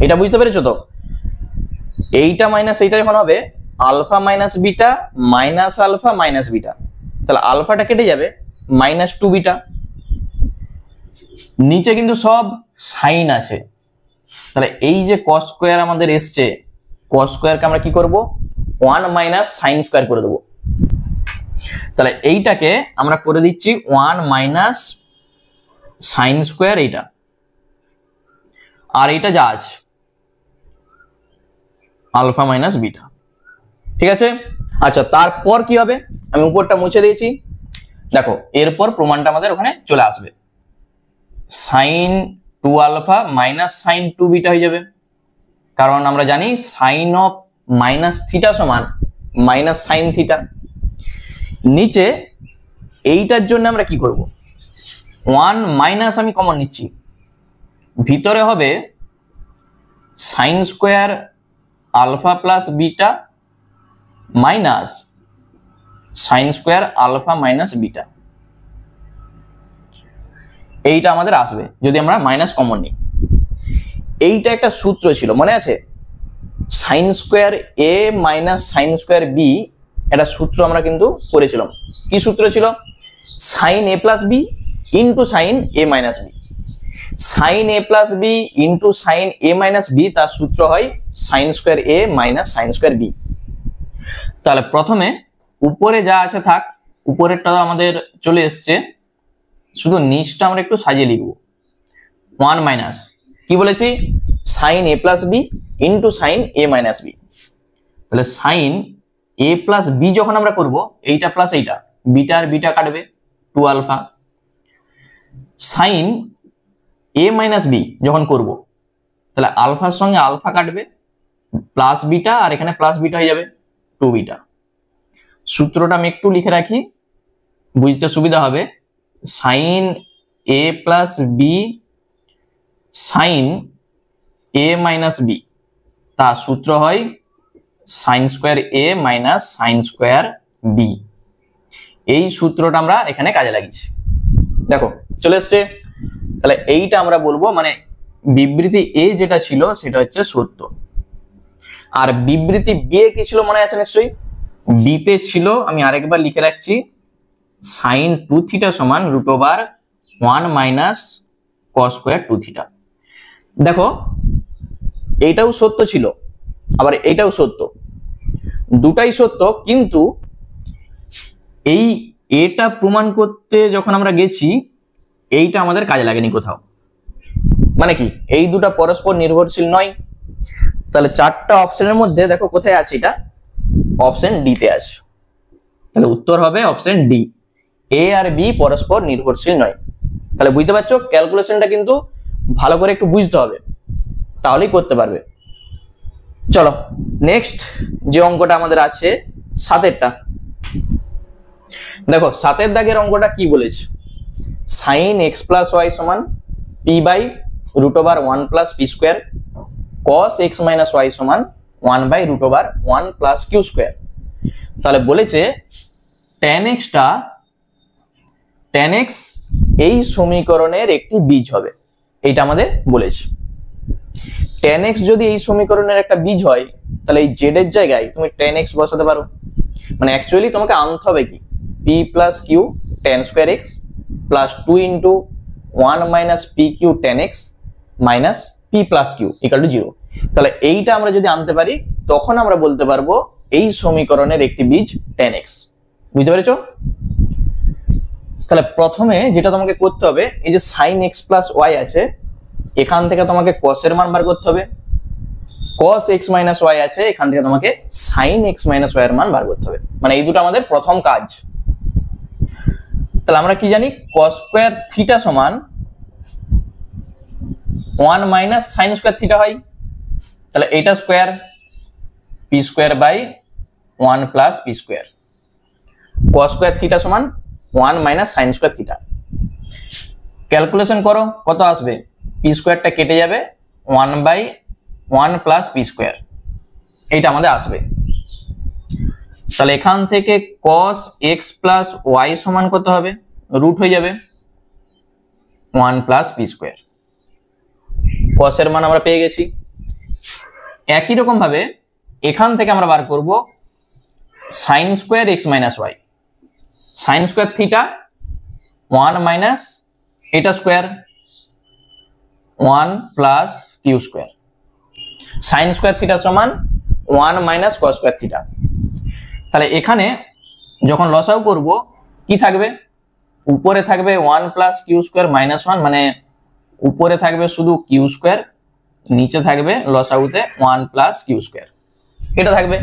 S1: এটা বুঝতে পেরেছো তো, এইটা মাইনাস এইটা যখন হবে alpha minus beta minus alpha minus beta, তাহলে আলফাটা কেটে যাবে মাইনাস 2 বিটা, নিচে কিন্তু সব সাইন আছে, তাহলে এই যে কস স্কোয়ার আমাদের এসছে, কস স্কোয়ারকে আমরা কি করব 1 মাইনাস সাইন স্কোয়ার করে দেবো, তাহলে এইটাকে আমরা করে দিচ্ছি 1 মাইনাস সাইন স্কোয়ার এইটা, আর এইটা যা আছে আলফা মাইনাস বিটা, ঠিক আছে। আচ্ছা তারপর কি হবে, আমি উপরটা মুছে দিয়েছি, দেখো এরপর প্রমাণটা আমাদের ওখানে চলে আসবে, sine 2 alpha minus sine 2 beta হয়ে যাবে, কারণ আমরা জানি সাইন অফ মাইনাস থিটা সমান মাইনাস সাইন থিটা। নিচে এইটার জন্য আমরা কি করব, 1 মাইনাস আমি কমন নিচ্ছি, ভিতরে হবে sine square alpha plus beta minus sine square alpha minus beta, এইটা আমাদের আসবে যদি আমরা মাইনাস কমন নিই। এইটা একটা সূত্র ছিল মনে আছে, সাইন স্কোয়ার এ মাইনাস সাইন স্কোয়ার বি, একটা সূত্র আমরা কিন্তু করেছিলাম। কি সূত্র ছিল, সাইন এ প্লাস বি ইন্টু সাইন এ মাইনাস বি। সাইন এ প্লাস বি ইন্টু সাইন এ মাইনাস বি, তার সূত্র হয় সাইন স্কোয়ার এ মাইনাস সাইন স্কোয়ার বি। তাহলে প্রথমে উপরে যা আছে থাক, উপরেরটা আমাদের চলে এসছে, শুধু নিচটা আমরা একটু সাজিয়ে লিখব। 1 মাইনাস কি বলেছি, সাইন এ প্লাস বি ইন্টু সাইন এ মাইনাস বি। তাহলে সাইন এ প্লাস বি যখন আমরা করব, এইটা প্লাস এইটা, বিটা আর বিটা কাটবে, 2 আলফা। সাইন এ মাইনাস বি যখন করব, তাহলে আলফার সঙ্গে আলফা কাটবে, প্লাস বিটা আর এখানে প্লাস বিটা হয়ে যাবে 2 বিটা। সূত্রটা আমি একটু লিখে রাখি, বুঝতে সুবিধা হবে। সাইন এ প্লাস বি সাইন এ মাইনাস বি, তার সূত্র হয় সাইন স্কোয়ার এ মাইনাস সাইন স্কোয়ার বি। এই সূত্রটা আমরা এখানে কাজে লাগিয়েছি, দেখো চলে এসছে। তাহলে এইটা আমরা বলবো, মানে বিবৃতি এ যেটা ছিল সেটা হচ্ছে সত্য। আর বিবৃতি বি এ কি ছিল মনে আছে নিশ্চয়ই, বি তে ছিল, আমি আরেকবার লিখে রাখছি, সাইন 2 থিটা সমান √1 মাইনাস কস স্কোয়ার 2 থিটা। দেখো এইটাও সত্য ছিল, আবার এইটাও সত্য, দুটাই সত্য, কিন্তু এই এটা প্রমাণ করতে যখন আমরা গেছি, এইটা আমাদের কাজে লাগেনি কোথাও। মানে কি, এই দুটা পরস্পর নির্ভরশীল নয়। তাহলে 4টা অপশনের মধ্যে দেখো কোথায় আছে, এটা অপশন ডি তে আছে। তাহলে উত্তর হবে অপশন ডি, এ আর বি পরস্পর নির্ভরশীল নয়। তাহলে বুঝতে পারছো, ক্যালকুলেশনটা কিন্তু ভালো করে একটু বুঝতে হবে, তাহলেই করতে পারবে। চলো নেক্সট যে অঙ্কটা আমাদের আছে 7এরটা, দেখো 7এর দাগের অঙ্কটা কি বলেছে, সাইন এক্স প্লাস ওয়াই সমান P by √1 plus P square, cos X minus Y সমান 1 বাই √1 প্লাস কিউ স্কোয়ার। তাহলে বলেছে tan x এই সমীকরণের একটি বীজ হবে, এইটা আমাদের বলেছে। tan x যদি এই সমীকরণের একটা বীজ হয়, তাহলে এই z এর জায়গায় তুমি tan x বসাতে পারো। মানে অ্যাকচুয়ালি তোমাকে আনতে হবে কি, p plus Q tan square x plus 2 into 1 minus P Q tan x minus P plus Q equal to 0। তাহলে এইটা আমরা যদি আনতে পারি, তখন আমরা বলতে পারবো এই সমীকরণের একটি বীজ tan x। বুঝতে পেরেছো? তাহলে প্রথমে যেটা তোমাকে করতে হবে, এই যে সাইন এক্স প্লাস ওয়াই আছে, এখান থেকে তোমাকে cos এর মান বার করতে হবে। cos x মাইনাস ওয়াই আছে, এখান থেকে তোমাকে সাইন এক্স মাইনাস ওয়াই এর মান বার করতে হবে। মানে এই দুটো আমাদের প্রথম কাজ। তাহলে আমরা কি জানি, cos স্কোয়ার থিটা সমান 1 মাইনাস সাইন স্কোয়ার থিটা হয়। তাহলে এইটা square, P square by 1 plus P square. cos square theta সমান 1 minus sine square theta. Calculation করো, কত আসবে, পি স্কোয়ারটা কেটে যাবে, 1 বাই 1 প্লাস পি স্কোয়ার, এইটা আমাদের আসবে। তাহলে এখান থেকে cos x প্লাস ওয়াই সমান কত হবে, রুট হয়ে যাবে 1 প্লাস পি স্কোয়ার। cos এর মান আমরা পেয়ে গেছি। একই রকম ভাবে এখান থেকে আমরা বার করব sine square x minus y, sine square theta 1 minus এটা square 1 plus Q square. Sine square theta সমান 1 মাইনাস কস স্কোয়ার থিটা। তাহলে এখানে যখন লসাগু করব কি থাকবে, উপরে থাকবে 1 প্লাস কিউ স্কোয়ার মাইনাস 1, মানে উপরে থাকবে শুধু কিউ স্কোয়ার, নিচে থাকবে লসাগুতে 1 প্লাস কিউ স্কোয়ার, এটা থাকবে।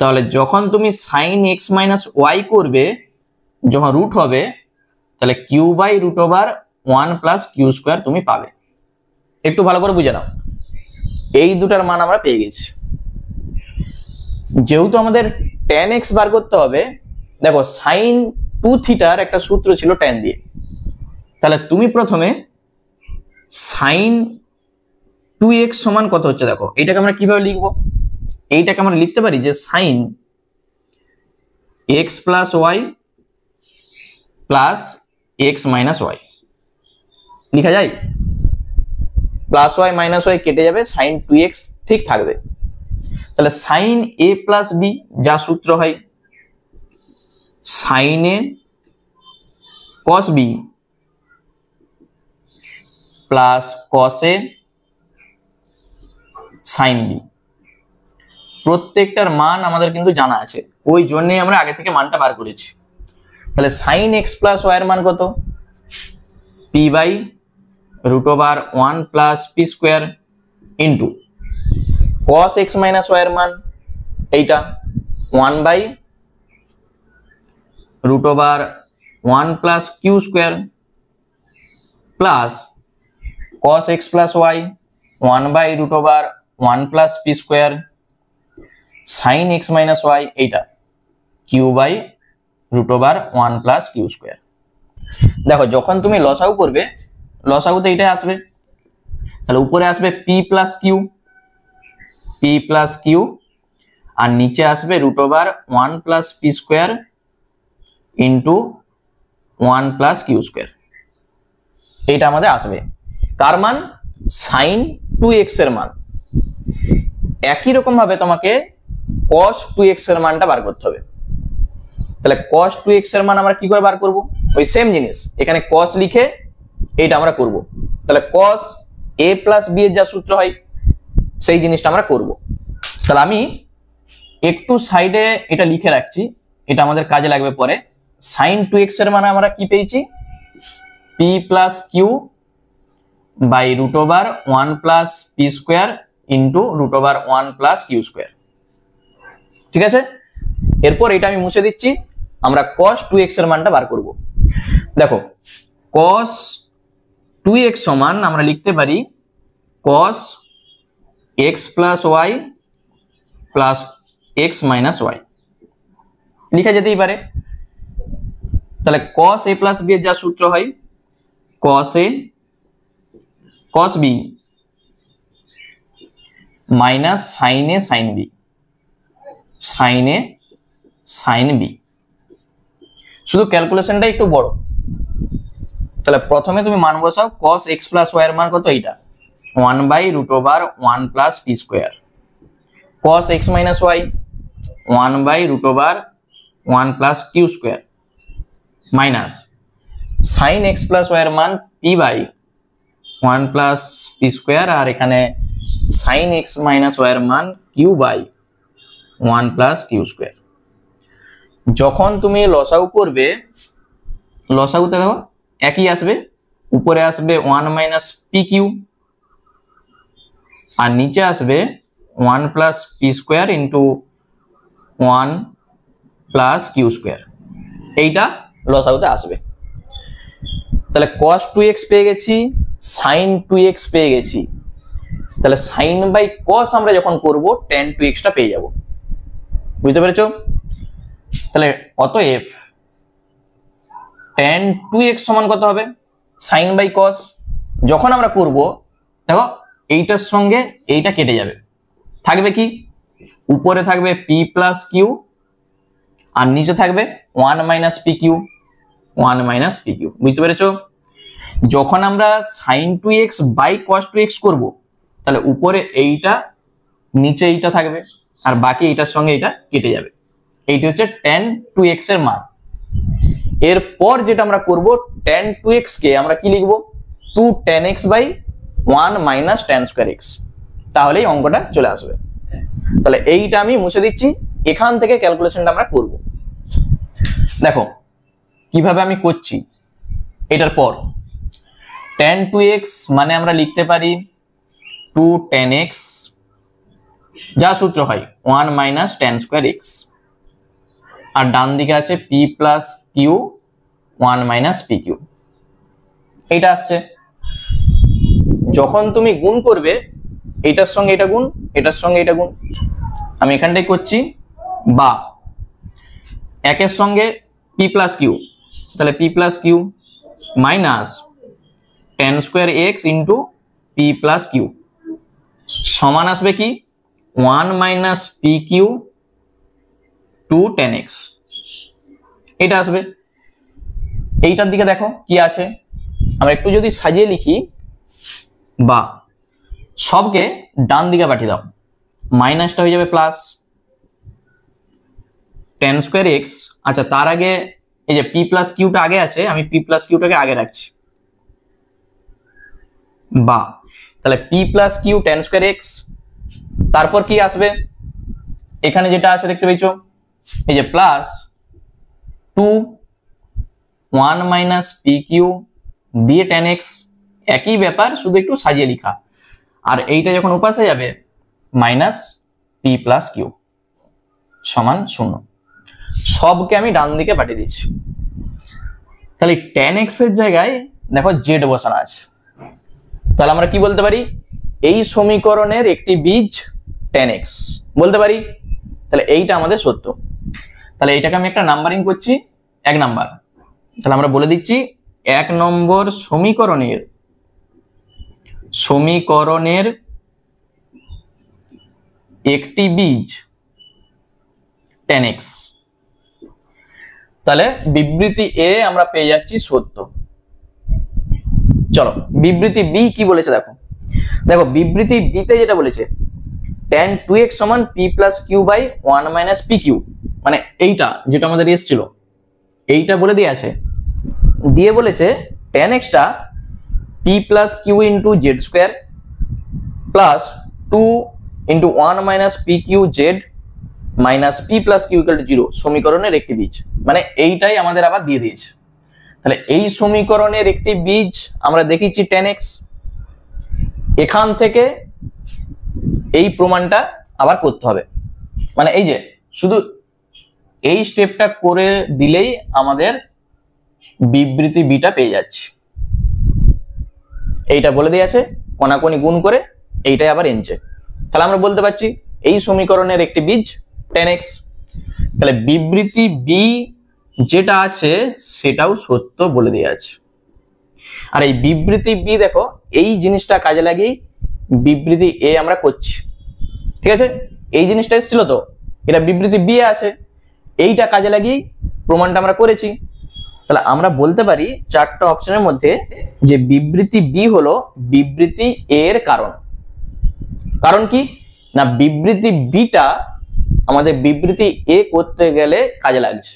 S1: তাহলে যখন তুমি সাইন এক্স মাইনাস ওয়াই করবে, যখন রুট হবে, তাহলে Q by √1 plus Q square তুমি পাবে। একটু ভালো করে বুঝে নাও, এই দুটার মান আমরা পেয়ে গেছি। যেহেতু আমাদের tan x বার করতে হবে, দেখো সাইন 2 থিটার একটা সূত্র ছিল tan দিয়ে। তাহলে তুমি প্রথমে সাইন 2x সমান কত হচ্ছে, দেখো এটাকে আমরা কিভাবে লিখবো, এইটাকে আমরা লিখতে পারি যে sine x plus Y plus X minus Y, লিখা যায়। প্লাস ওয়াই মাইনাস ওয়াই কেটে যাবে, সাইন 2x ঠিক থাকবে। তাহলে সাইন a প্লাস বি যা সূত্র হয়, sine a cos B plus cos A sine B. প্রত্যেকটার মান আমাদের কিন্তু জানা আছে, ওই জন্যই আমরা আগে থেকে মানটা বার করেছি। তাহলে সাইন এক্স প্লাস ওয়াই এর মান কত? P by root over 1 plus P square into cos X minus Y এর মান এইটা 1 by root over 1 plus Q square plus cos x plus y 1 by root over 1 plus p square sin x minus y এইটা q by root over 1 plus q square। দেখো যখন তুমি লসাগু করবে, লসাগুতে এইটাই আসবে, তাহলে উপরে আসবে p plus q আর নিচে আসবে root over 1 plus p square into 1 plus q square। এইটা আমাদের আসবে কার মান? সাইন 2x এর মান। একই রকম ভাবে তোমাকে cos 2x এর মানটা বার করতে হবে। তাহলে cos 2x এর মান আমরা কি করে বার করব? ওই সেম জিনিস, এখানে cos লিখে এটা আমরা করব। তাহলে cos a plus b এর যা সূত্র হয় সেই জিনিসটা আমরা করব। তাহলে আমি একটু সাইডে এটা লিখে রাখছি, এটা আমাদের কাজে লাগবে পরে। সাইন 2x এর মান আমরা কি পেয়েছি? p plus q by root over 1 plus p square into root over 1 plus q square। ঠিক আছে, এরপর এটা আমি মুছে দিচ্ছি, আমরা cos 2x এর মানটা বার করব। দেখো cos 2x সমান আমরা লিখতে পারি cos x plus y plus x minus y, লিখা যেতেই পারে। তাহলে cos a plus b এর যা সূত্র হয় cos a cos b minus sin a sin b, sin a sin b। শুধু ক্যালকুলেশনটা একটু বড়। তাহলে প্রথমে তুমি মান বসাও, cos x plus y এর মান কত? এইটা 1 by root over 1 plus p square, cos x minus y 1 by root over 1 plus q square minus sin x plus y এর মান p by 1 plus p square আর এখানে sin x minus y এর মান q by 1 plus q square। যখন তুমি লসাগু করবে, লসাগুতে দেখো একই আসবে, উপরে আসবে 1 minus pq আর নিচে আসবে 1 plus p square into 1 plus q square। এইটা লসাগুতে আসবে। তাহলে cos 2x পেয়ে গেছি, sin 2x পেয়ে গেছি। তাহলে sin বাই cos আমরা যখন করব tan 2x টা পেয়ে যাব। বুঝতে পেরেছো? তাহলে অতএব tan 2x সমান কত হবে? sin by cos। যখন আমরা করব দেখো এইটার সঙ্গে এইটা কেটে যাবে, থাকবে কি? উপরে থাকবে p plus q আর নিচে থাকবে 1 minus pq, 1 minus pq। বুঝতে পেরেছো? যখন আমরা sin 2x by cos 2x করব তাহলে উপরে এইটা নিচে এইটা থাকবে আর বাকি এইটার সঙ্গে এটা কেটে যাবে। এইটি হচ্ছে tan 2x এর মান। এরপর যেটা আমরা করব tan 2x কে আমরা কি লিখব? 2 tan x by 1 minus tan square x, তাহলেই অঙ্কটা চলে আসবে। তাহলে এইটা আমি মুছে দিচ্ছি, এখান থেকে ক্যালকুলেশনটা আমরা করব। দেখো কিভাবে আমি করছি। এটার পর tan 2x মানে আমরা লিখতে পারি 2 tan x যা সূত্র হয় 1 minus tan square x আর ডান দিকে আছে p plus q 1 minus pq। এইটা আসছে। যখন তুমি গুণ করবে এটার সঙ্গে এটা গুণ, এটার সঙ্গে এটা গুণ, আমি এখানটাই করছি, বা একের সঙ্গে p plus q, তাহলে p plus q minus tan square x into p plus q সমান আসবে কি? 1 minus pq 2 tan x। এটা আসবে। এইটার দিকে দেখো কি আছে, আমরা একটু যদি সাজিয়ে লিখি বা সবকে ডান দিকে পাঠিয়ে দাও, মাইনাসটা হয়ে যাবে প্লাস tan square x। আচ্ছা তার আগে এই যে p plus q টা আগে আছে, আমি p plus q টাকে আগে রাখছি। বা তাহলে P plus Q tan square X, তারপর কি আসবে এখানে যেটা আছে দেখতে পেয়েছো এই যে প্লাস 2 1 মাইনাস পি কিউ দিয়ে টেন এক্স, একই ব্যাপার শুধু একটু সাজিয়ে লিখা। আর এইটা যখন উপাসে যাবে মাইনাস পি প্লাস কিউ সমান 0, সবকে আমি ডান দিকে পাঠিয়ে দিচ্ছি। তাহলে টেন এক্স এর জায়গায় দেখো জেড বসানো আছে, তাহলে আমরা কি বলতে পারি এই সমীকরণের একটি বীজ টেন এক্স বলতে পারি। তাহলে এইটা আমাদের সত্য। তাহলে এইটাকে আমি একটা নাম্বারিং করছি 1 নাম্বার। তাহলে আমরা বলে দিচ্ছি 1 নম্বর সমীকরণের একটি বীজ টেন এক্স। তাহলে বিবৃতি এ আমরা পেয়ে যাচ্ছি সত্য। চলো বিবৃতি বি কি বলেছে দেখো, দেখো বিবৃতি বি তে যেটা বলেছে tan 2x সমান p plus Q by 1 minus P Q, মানে এইটা যেটা আমাদের এসেছিল এইটা বলে দিয়ে আছে, দিয়ে বলেছে tan x টা p plus Q into Z square plus 2 into 1 minus P Q Z minus P plus Q equal to 0 সমীকরণের একটি বীজ, মানে এইটাই আমাদের আবার দিয়ে দিয়েছে। তাহলে এই সমীকরণের একটি বীজ আমরা দেখিছি tan x, এখান থেকে এই প্রমাণটা আবার করতে হবে, মানে এই যে শুধু এই স্টেপটা করে দিলেই আমাদের বিবৃতি বিটা পেয়ে যাচ্ছে। এইটা বলে দিয়ে আছে কোনাকুনি গুণ করে এইটাই আবার এনছে, তাহলে আমরা বলতে পারছি এই সমীকরণের একটি বীজ tan x। তাহলে বিবৃতি বি যেটা আছে সেটাও সত্য বলে দিয়ে আছে। আর এই বিবৃতি বি দেখো এই জিনিসটা কাজে লাগিয়ে বিবৃতি এ আমরা করছি, ঠিক আছে এই জিনিসটা এসেছিল তো এটা বিবৃতি বি আছে, এইটা কাজে লাগিয়ে প্রমাণটা আমরা করেছি। তাহলে আমরা বলতে পারি চারটা অপশনের মধ্যে যে বিবৃতি বি হলো বিবৃতি এ এর কারণ। কারণ কি না বিবৃতি বিটা আমাদের বিবৃতি এ করতে গেলে কাজে লাগছে,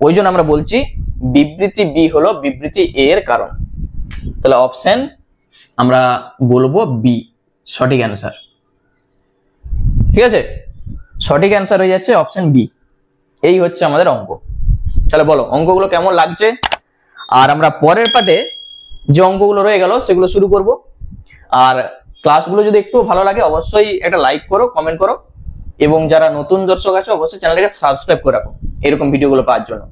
S1: ওই জন্য আমরা বলছি বিবৃতি বি হলো বিবৃতি এ এর কারণ। তাহলে অপশন আমরা বলবো বি সঠিক অ্যান্সার। ঠিক আছে সঠিক অ্যান্সার হয়ে যাচ্ছে অপশন বি। এই হচ্ছে আমাদের অঙ্ক। তাহলে বলো অঙ্কগুলো কেমন লাগছে, আর আমরা পরের পার্টে যে অঙ্কগুলো রয়ে গেল সেগুলো শুরু করব। আর ক্লাসগুলো যদি একটু ভালো লাগে অবশ্যই একটা লাইক করো, কমেন্ট করো, এবং যারা নতুন দর্শক আছে অবশ্যই চ্যানেলটাকে সাবস্ক্রাইব করে রাখো এরকম ভিডিওগুলো পাওয়ার জন্য।